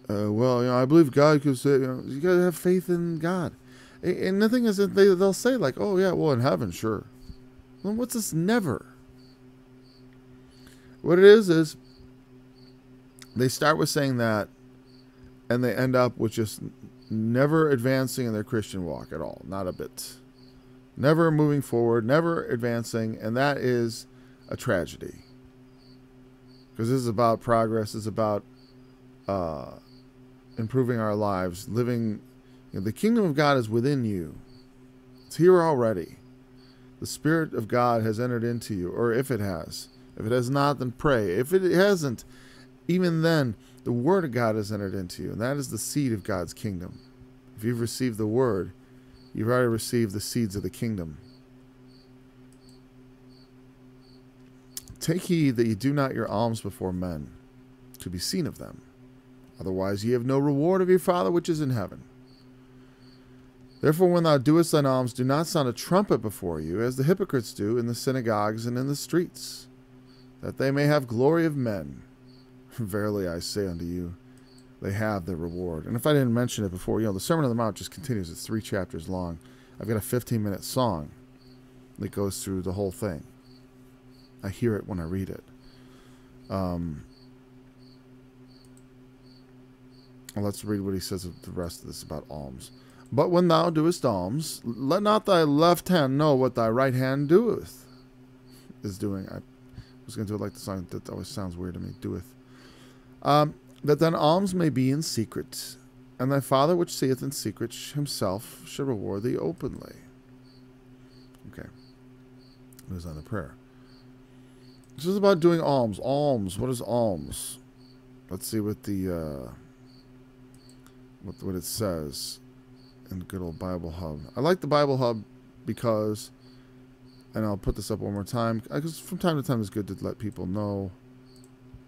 well, you know, I believe God could say, you know, you gotta have faith in God. And the thing is that they'll say like, oh yeah, well in heaven, sure. Well, what's this never? What it is they start with saying that, and they end up with just never advancing in their Christian walk at all, not a bit. Never moving forward, never advancing, and that is a tragedy. Because this is about progress. It's about improving our lives, living. You know, the kingdom of God is within you. It's here already. The Spirit of God has entered into you, or if it has. If it has not, then pray. If it hasn't, even then, the Word of God has entered into you, and that is the seed of God's kingdom. If you've received the Word, you've already received the seeds of the kingdom. Take heed that ye do not your alms before men, to be seen of them. Otherwise ye have no reward of your Father which is in heaven. Therefore when thou doest thine alms, do not sound a trumpet before you, as the hypocrites do in the synagogues and in the streets, that they may have glory of men. Verily I say unto you, they have their reward. And if I didn't mention it before, you know, the Sermon on the Mount just continues. It's 3 chapters long. I've got a 15-minute song that goes through the whole thing. I hear it when I read it. Let's read what he says of the rest of this about alms. But when thou doest alms, let not thy left hand know what thy right hand doeth. Is doing. I was going to do it like the song. That always sounds weird to me. Doeth. That thine alms may be in secret, and thy Father which seeth in secret himself shall reward thee openly. Okay. Moves on to prayer. This is about doing alms. Alms. What is alms? Let's see what the what it says in good old Bible Hub. I like the Bible Hub because, and I'll put this up one more time, because from time to time it's good to let people know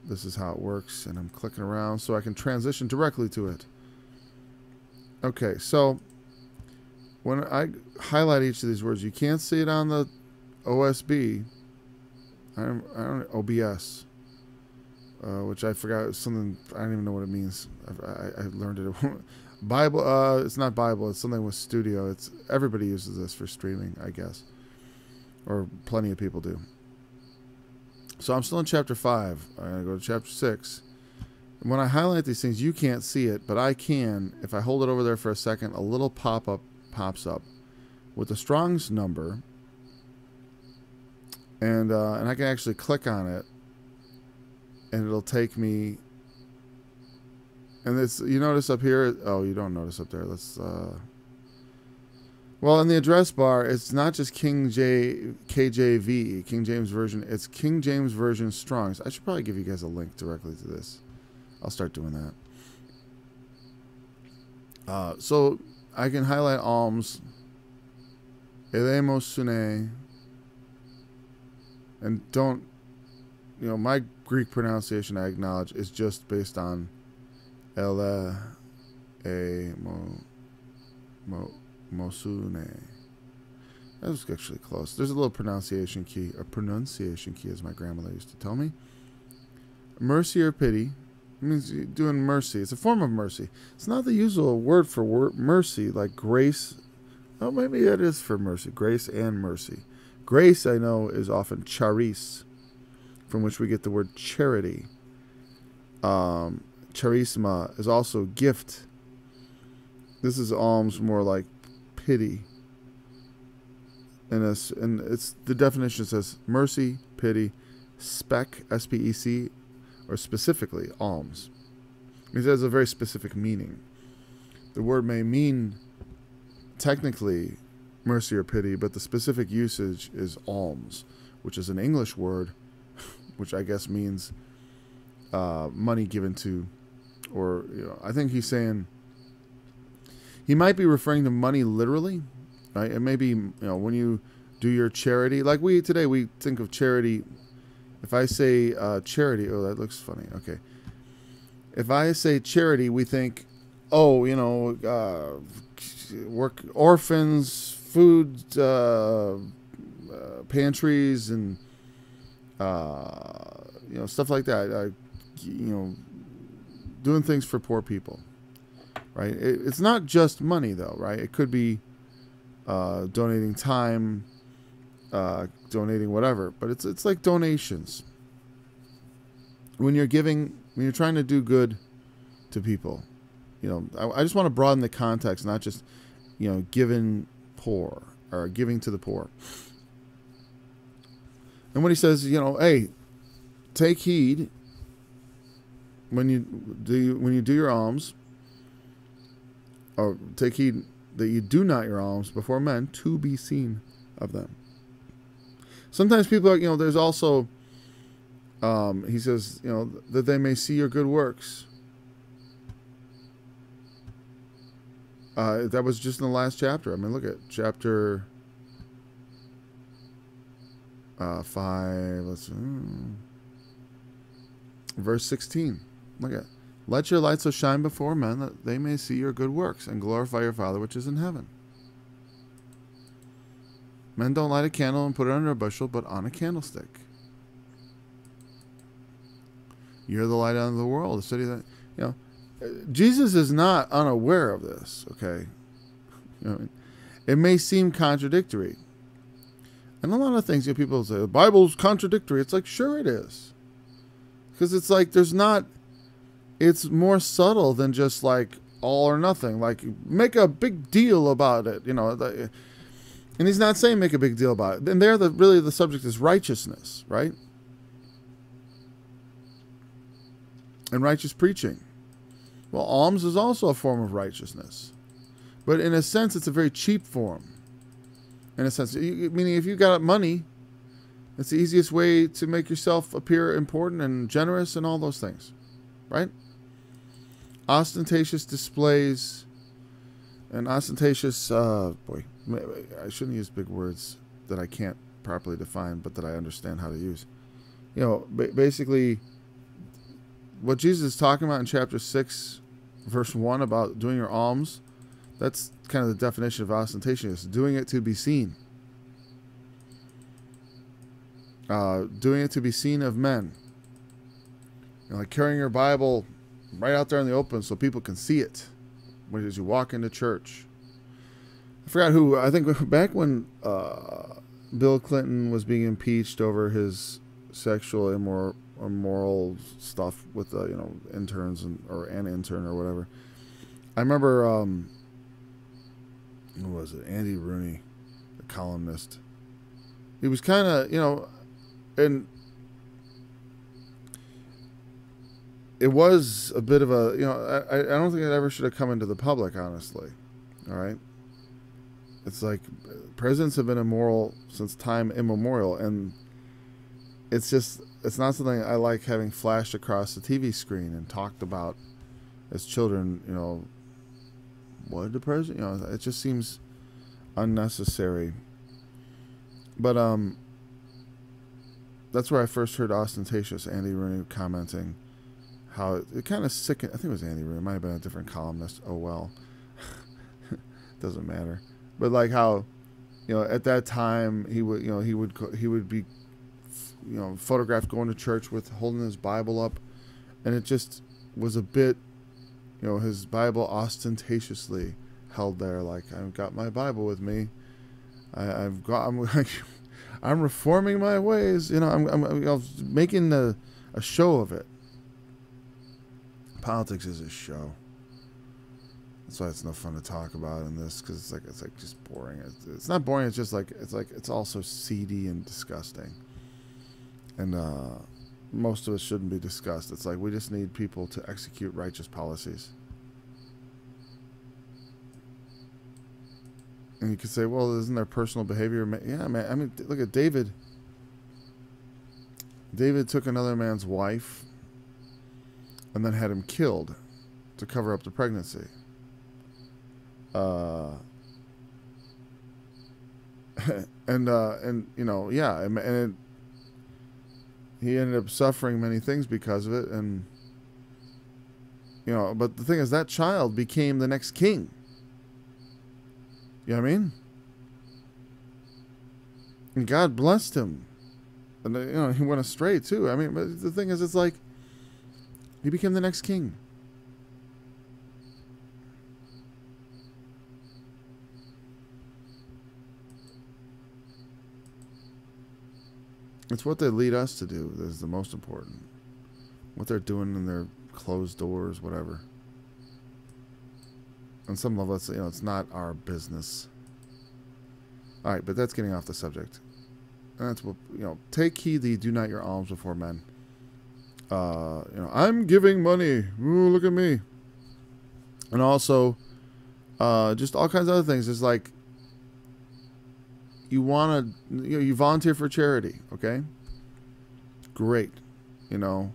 this is how it works, and I'm clicking around so I can transition directly to it. Okay, so when I highlight each of these words, you can't see it on the OSB. I don't OBS, which I forgot something. I don't even know what it means. I learned it. Bible. It's not Bible. It's something with Studio. It's everybody uses this for streaming, I guess, or plenty of people do. So I'm still in chapter 5. I'm going to go to chapter 6. And when I highlight these things, you can't see it, but I can. If I hold it over there for a second, a little pop-up pops up with the Strong's number, and I can actually click on it, and it'll take me. And it's, you notice up here. Oh, you don't notice up there. Let's. Well, in the address bar, it's not just KJV, King James Version. It's King James Version Strong's. I should probably give you guys a link directly to this. I'll start doing that. So I can highlight alms, eleemosune, and don't, you know, my Greek pronunciation, I acknowledge, is just based on Mosune. That was actually close. There's a little pronunciation key, as my grandmother used to tell me. Mercy or pity. It means doing mercy. It's a form of mercy. It's not the usual word for mercy, like grace. Oh, maybe it is for mercy. Grace and mercy. Grace, I know, is often charis, from which we get the word charity. charisma is also gift. This is alms more like pity. And it's the definition says mercy, pity, spec, S-P-E-C, or specifically alms. It has a very specific meaning. The word may mean technically mercy or pity, but the specific usage is alms, which is an English word, which I guess means money given to, or I think he's saying he might be referring to money literally, right? It may be when you do your charity, like today we think of charity. If I say charity, oh, that looks funny. Okay, if I say charity, we think, work orphans, food pantries, and stuff like that. Doing things for poor people, right? It's not just money, though, right? It could be donating time, donating whatever, but it's like donations. When you're giving, when you're trying to do good to people, I just want to broaden the context, not just giving poor or giving to the poor. And when he says, hey, take heed when you do your alms, or take heed that you do not your alms before men to be seen of them. Sometimes people are, there's also, he says, that they may see your good works. That was just in the last chapter. I mean, look at chapter 5. Verse 16. Look at, let your light so shine before men that they may see your good works and glorify your Father which is in heaven. Men don't light a candle and put it under a bushel, but on a candlestick. You're the light of the world. The city that, Jesus is not unaware of this, okay? It may seem contradictory. And a lot of things, people say, the Bible's contradictory. It's like, sure it is. Because it's like, it's more subtle than just like all or nothing. Like, make a big deal about it, and he's not saying make a big deal about it. And there, really the subject is righteousness, right? And righteous preaching. Well, alms is also a form of righteousness. But in a sense, it's a very cheap form. In a sense, meaning if you got money, it's the easiest way to make yourself appear important and generous and all those things, right? Ostentatious displays and ostentatious, boy, I shouldn't use big words that I can't properly define, but that I understand how to use. Basically, what Jesus is talking about in chapter 6, verse 1 about doing your alms, that's kind of the definition of ostentatious. Doing it to be seen. Doing it to be seen of men. Like carrying your Bible right out there in the open so people can see it as you walk into church. I forgot who, I think back when Bill Clinton was being impeached over his sexual immoral stuff with interns or an intern or whatever. I remember who was it? Andy Rooney, the columnist. He was kind of and it was a bit of a I don't think it ever should have come into the public, honestly. All right. It's like presidents have been immoral since time immemorial, and it's not something I like having flashed across the TV screen and talked about as children. What did the president? It just seems unnecessary. But that's where I first heard ostentatious. Andy Rooney commenting how it kind of sickened. I think it was Andy Rooney. It might have been a different columnist. Oh well, doesn't matter. But like how, at that time he would be, photographed going to church with holding his Bible up, and it just was a bit, his Bible ostentatiously held there, like I've got my Bible with me, I'm reforming my ways, I'm making a show of it. Politics is a show. That's why it's no fun to talk about in this, because it's like just boring. It's not boring. It's just like it's also seedy and disgusting. And most of it shouldn't be discussed. It's like we just need people to execute righteous policies. And you could say, well, isn't there personal behavior? Yeah, man. I mean, look at David. David took another man's wife and then had him killed to cover up the pregnancy. And you know, yeah, and he ended up suffering many things because of it, and you know, but the thing is, that child became the next king. You know what I mean? And God blessed him, and you know, he went astray too. I mean, but the thing is, it's like he became the next king. It's what they lead us to do that is the most important. What they're doing in their closed doors, whatever. On some level, it's, you know, it's not our business. All right, but that's getting off the subject. And that's what, you know, take heed that you do not your alms before men. You know, I'm giving money. Ooh, look at me. And also, just all kinds of other things. It's like, you want to, you know, you volunteer for charity, okay? Great. You know,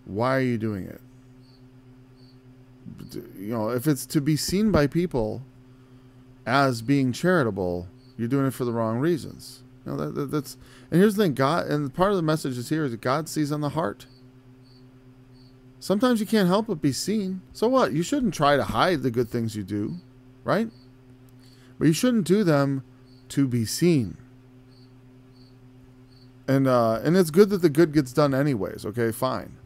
why are you doing it? You know, if it's to be seen by people as being charitable, you're doing it for the wrong reasons. You know, that's, and here's the thing, God, and part of the message is here is that God sees on the heart. Sometimes you can't help but be seen. So what? You shouldn't try to hide the good things you do, right? But you shouldn't do them to be seen. And it's good that the good gets done anyways, okay? Fine.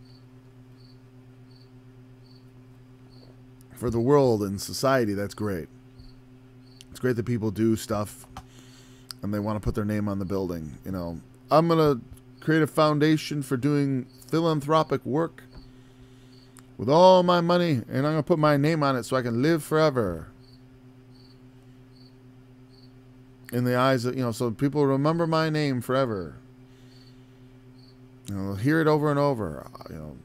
For the world and society, that's great. It's great that people do stuff and they want to put their name on the building. You know, I'm going to create a foundation for doing philanthropic work with all my money, and I'm going to put my name on it so I can live forever. In the eyes of, you know, so people remember my name forever. You know, hear it over and over. You know,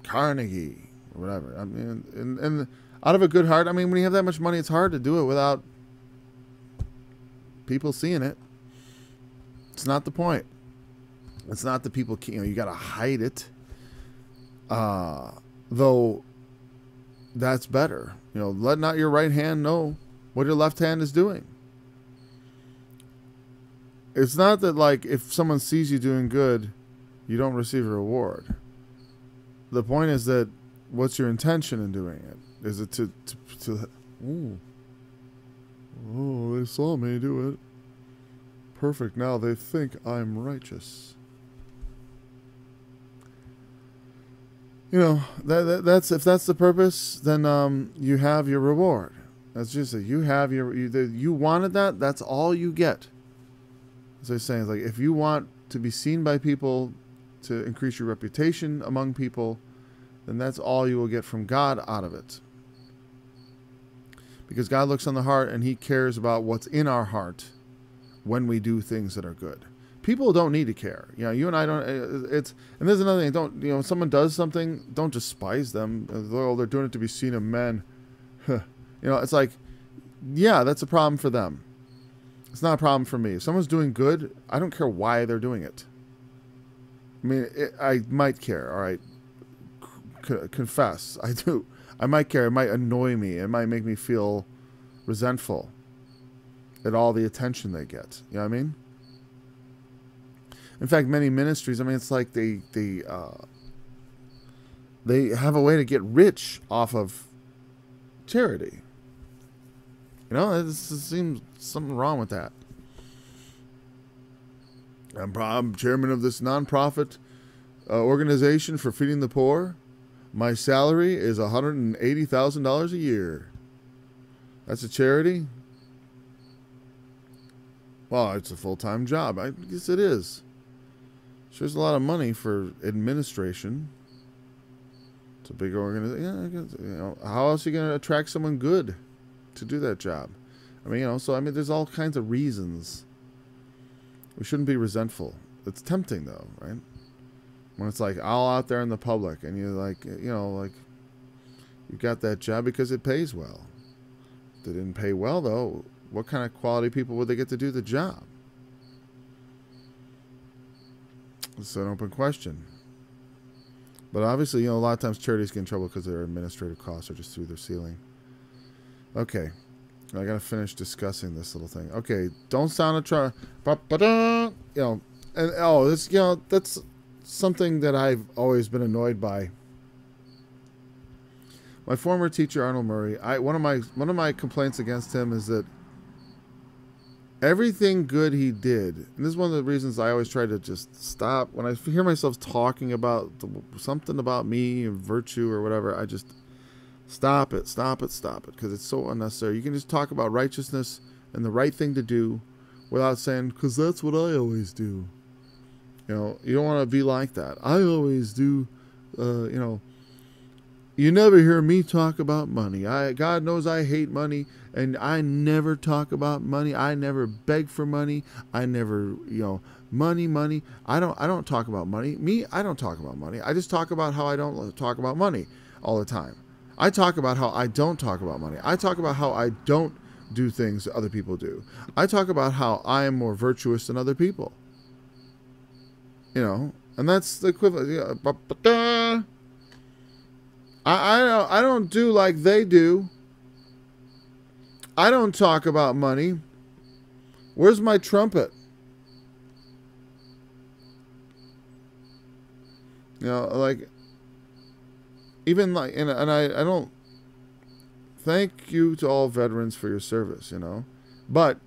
Carnegie or whatever. I mean, and out of a good heart. I mean, when you have that much money, it's hard to do it without people seeing it. It's not the point. It's not the people. You know, you got to hide it. Though, that's better. You know, let not your right hand know what your left hand is doing. It's not that, like, if someone sees you doing good, you don't receive a reward. The point is that, what's your intention in doing it? Is it to oh, they saw me do it. Perfect. Now they think I'm righteous. You know, that's if that's the purpose, then you have your reward. That's just it. You have you wanted that. That's all you get. As I was saying, it's like if you want to be seen by people, to increase your reputation among people, then that's all you will get from God out of it. Because God looks on the heart and He cares about what's in our heart when we do things that are good. People don't need to care. You know, you and I don't. And there's another thing. Don't, you know, if someone does something, don't despise them. Oh, they're doing it to be seen of men. You know, it's like, yeah, that's a problem for them. It's not a problem for me. If someone's doing good, I don't care why they're doing it. I mean, I might care. All right, confess, I do. I might care. It might annoy me. It might make me feel resentful at all the attention they get. You know what I mean? In fact, many ministries, I mean, it's like they have a way to get rich off of charity. You know, it seems something wrong with that. I'm chairman of this nonprofit organization for feeding the poor. My salary is $180,000 a year. That's a charity? Well, it's a full-time job. I guess it is. Sure, there's a lot of money for administration. It's a big organization. How else are you going to attract someone good to do that job? I mean, there's all kinds of reasons. We shouldn't be resentful. It's tempting, though, right? When it's like all out there in the public, and you're like, you got that job because it pays well. If they didn't pay well, though, what kind of quality people would they get to do the job? It's an open question. But obviously, a lot of times charities get in trouble because their administrative costs are just through their ceiling. Okay. I got to finish discussing this little thing. Okay. Don't sound a try. That's something that I've always been annoyed by. My former teacher, Arnold Murray, one of my complaints against him is that everything good he did, and this is one of the reasons I always try to just stop. When I hear myself talking about something about me and virtue or whatever, I just stop it, because it's so unnecessary. You can just talk about righteousness and the right thing to do without saying, because that's what I always do. You don't want to be like that. I always do, You never hear me talk about money. God knows I hate money, and I never talk about money. I never beg for money. I never, money. I don't talk about money. I don't talk about money. I just talk about how I don't talk about money all the time. I talk about how I don't talk about money. I talk about how I don't do things that other people do. I talk about how I am more virtuous than other people. And that's the equivalent. I don't do like they do. I don't talk about money. Where's my trumpet? Even and I don't thank you to all veterans for your service, But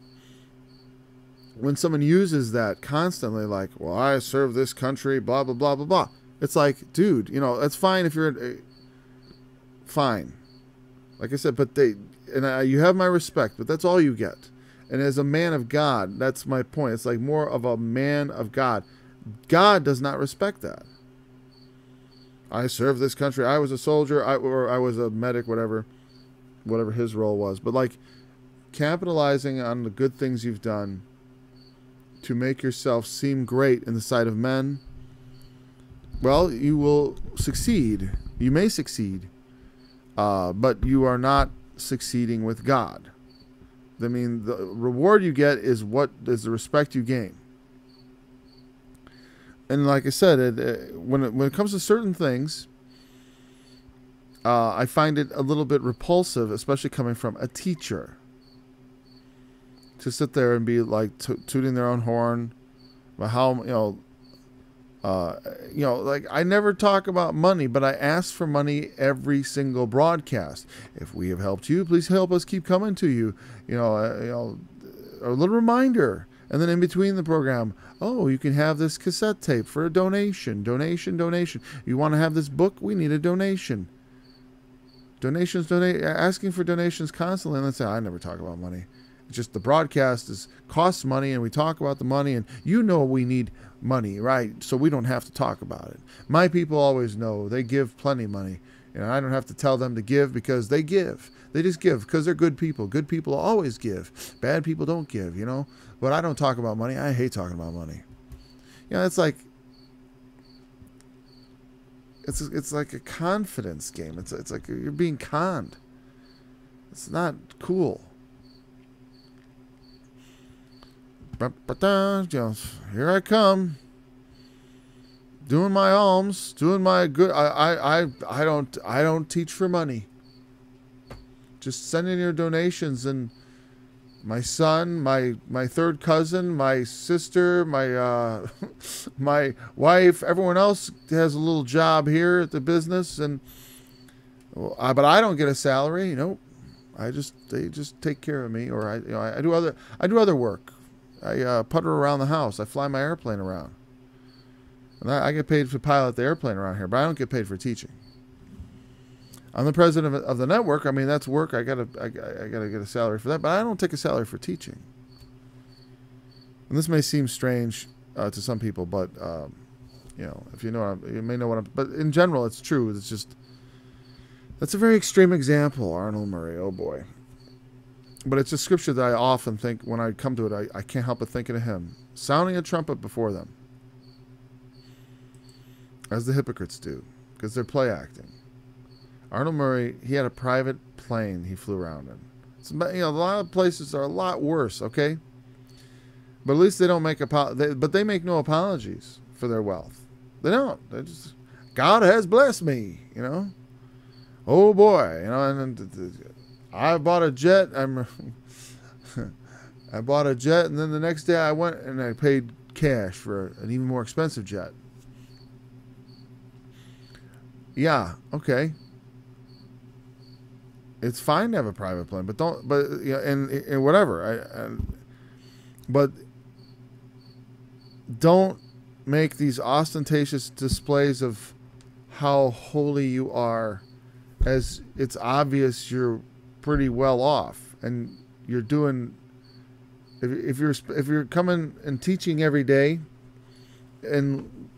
when someone uses that constantly, like, well, I serve this country, blah, blah, blah, blah, blah. It's like, dude, that's fine if you're fine. Like I said, but you have my respect, but that's all you get. And as a man of God, that's my point. It's like more of a man of God. God does not respect that. I served this country. I was a soldier. I was a medic, whatever his role was. But like capitalizing on the good things you've done to make yourself seem great in the sight of men, well, you will succeed. You may succeed, but you are not succeeding with God. I mean, the reward you get is the respect you gain. And like I said, when it comes to certain things, I find it a little bit repulsive, especially coming from a teacher, to sit there and be like tooting their own horn about how like I never talk about money, but I ask for money every single broadcast. If we have helped you, please help us keep coming to you. A little reminder. And then in between the program, you can have this cassette tape for a donation. You want to have this book? We need a donation. Asking for donations constantly. And then say, I never talk about money. It's just the broadcast costs money, and we talk about the money, and we need money, right? So we don't have to talk about it. My people always know. They give plenty of money. I don't have to tell them to give because they give. They just give because they're good people. Good people always give. Bad people don't give, But I don't talk about money. I hate talking about money. It's like it's like a confidence game. It's like you're being conned. It's not cool. Here I come, doing my alms, doing my good. I don't teach for money. Just send in your donations, and my son, my third cousin, my sister, my my wife, everyone else has a little job here at the business, and but I don't get a salary. Nope. They just take care of me, or I do other work. I putter around the house. I fly my airplane around. And I get paid to pilot the airplane around here, but I don't get paid for teaching. I'm the president of the network. I mean, that's work. I gotta get a salary for that, but I don't take a salary for teaching. And this may seem strange to some people, but if you may know what I'm. But in general, it's true. It's just That's a very extreme example, Arnold Murray. Oh boy. But it's a scripture that I often think, when I come to it, I can't help but thinking of him. Sounding a trumpet before them. As the hypocrites do. Because they're play acting. Arnold Murray, he had a private plane he flew around in. A lot of places are a lot worse, okay? But at least they don't make but they make no apologies for their wealth. They don't. They just, God has blessed me, Oh boy, and I bought a jet. I bought a jet, and then the next day I went and I paid cash for an even more expensive jet. Yeah, okay. It's fine to have a private plane, but and whatever. But don't make these ostentatious displays of how holy you are, as it's obvious you're pretty well off, and you're doing. If you're coming and teaching every day, and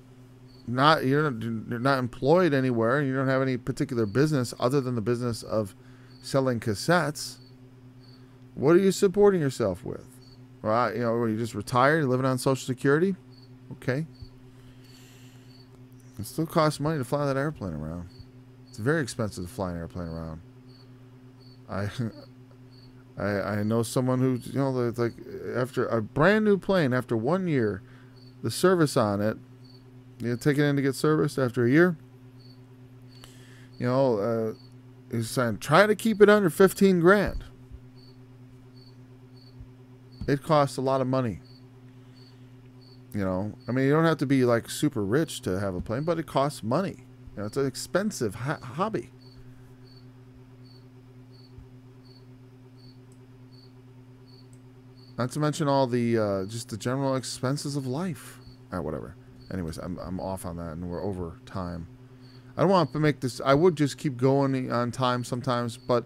you're not employed anywhere, and you don't have any particular business other than the business of selling cassettes, what are you supporting yourself with? Well, you just retired, you're living on Social Security. Okay. It still costs money to fly that airplane around. It's very expensive to fly an airplane around. I know someone who, like, after a brand new plane, after 1 year, the service on it, take it in to get serviced after a year, he's saying, try to keep it under 15 grand. It costs a lot of money. You don't have to be like super rich to have a plane, but it costs money. It's an expensive hobby. Not to mention all the just the general expenses of life. Whatever. Anyways, I'm off on that, and we're over time. I don't want to make this. I would just keep going on time sometimes, but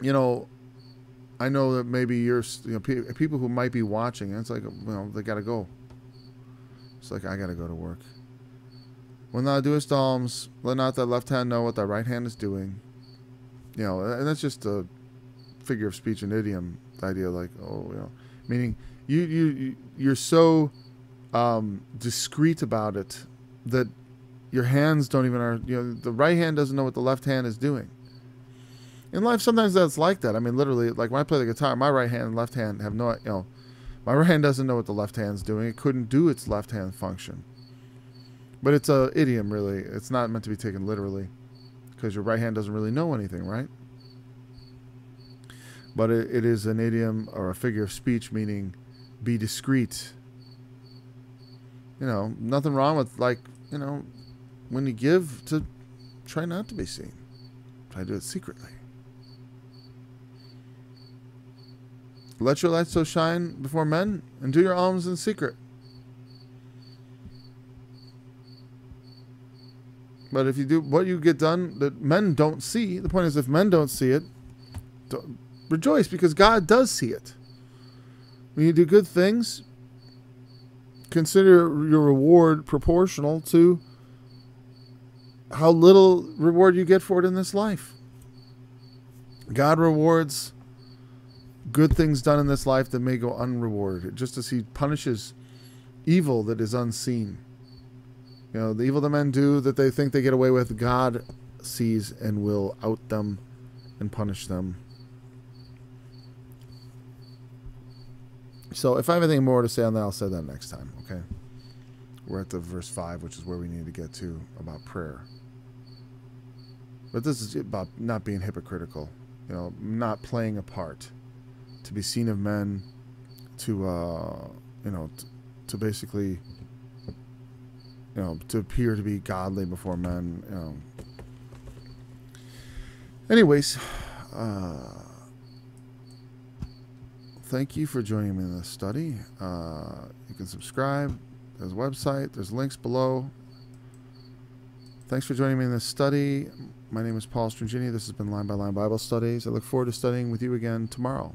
I know that maybe you're, people who might be watching, and it's like, they gotta go. It's like, I gotta go to work. When thou doest alms, let not thy left hand know what thy right hand is doing. And that's just a figure of speech and idiom. The idea, like, meaning you're so discreet about it that your hands don't even the right hand doesn't know what the left hand is doing. In life, sometimes that's like that. I mean, literally, like when I play the guitar, my right hand and left hand have no, my right hand doesn't know what the left hand's doing. It couldn't do its left hand function. But it's a idiom, really. It's not meant to be taken literally, because your right hand doesn't really know anything, right? But it is an idiom or a figure of speech, meaning be discreet. Nothing wrong with, like, when you give, to try not to be seen. Try to do it secretly. Let your light so shine before men, and do your alms in secret. But if you do what you get done that men don't see, the point is, if men don't see it, rejoice, because God does see it. When you do good things, consider your reward proportional to how little reward you get for it in this life. God rewards good things done in this life that may go unrewarded, just as he punishes evil that is unseen. The evil that men do that they think they get away with, God sees and will out them and punish them. So if I have anything more to say on that, I'll say that next time, okay? We're at the verse 5, which is where we need to get to, about prayer. But this is about not being hypocritical, not playing a part, to be seen of men, to basically, to appear to be godly before men, Anyways, thank you for joining me in this study. You can subscribe. There's a website. There's links below. Thanks for joining me in this study. My name is Paul Strangini. This has been Line by Line Bible Studies. I look forward to studying with you again tomorrow.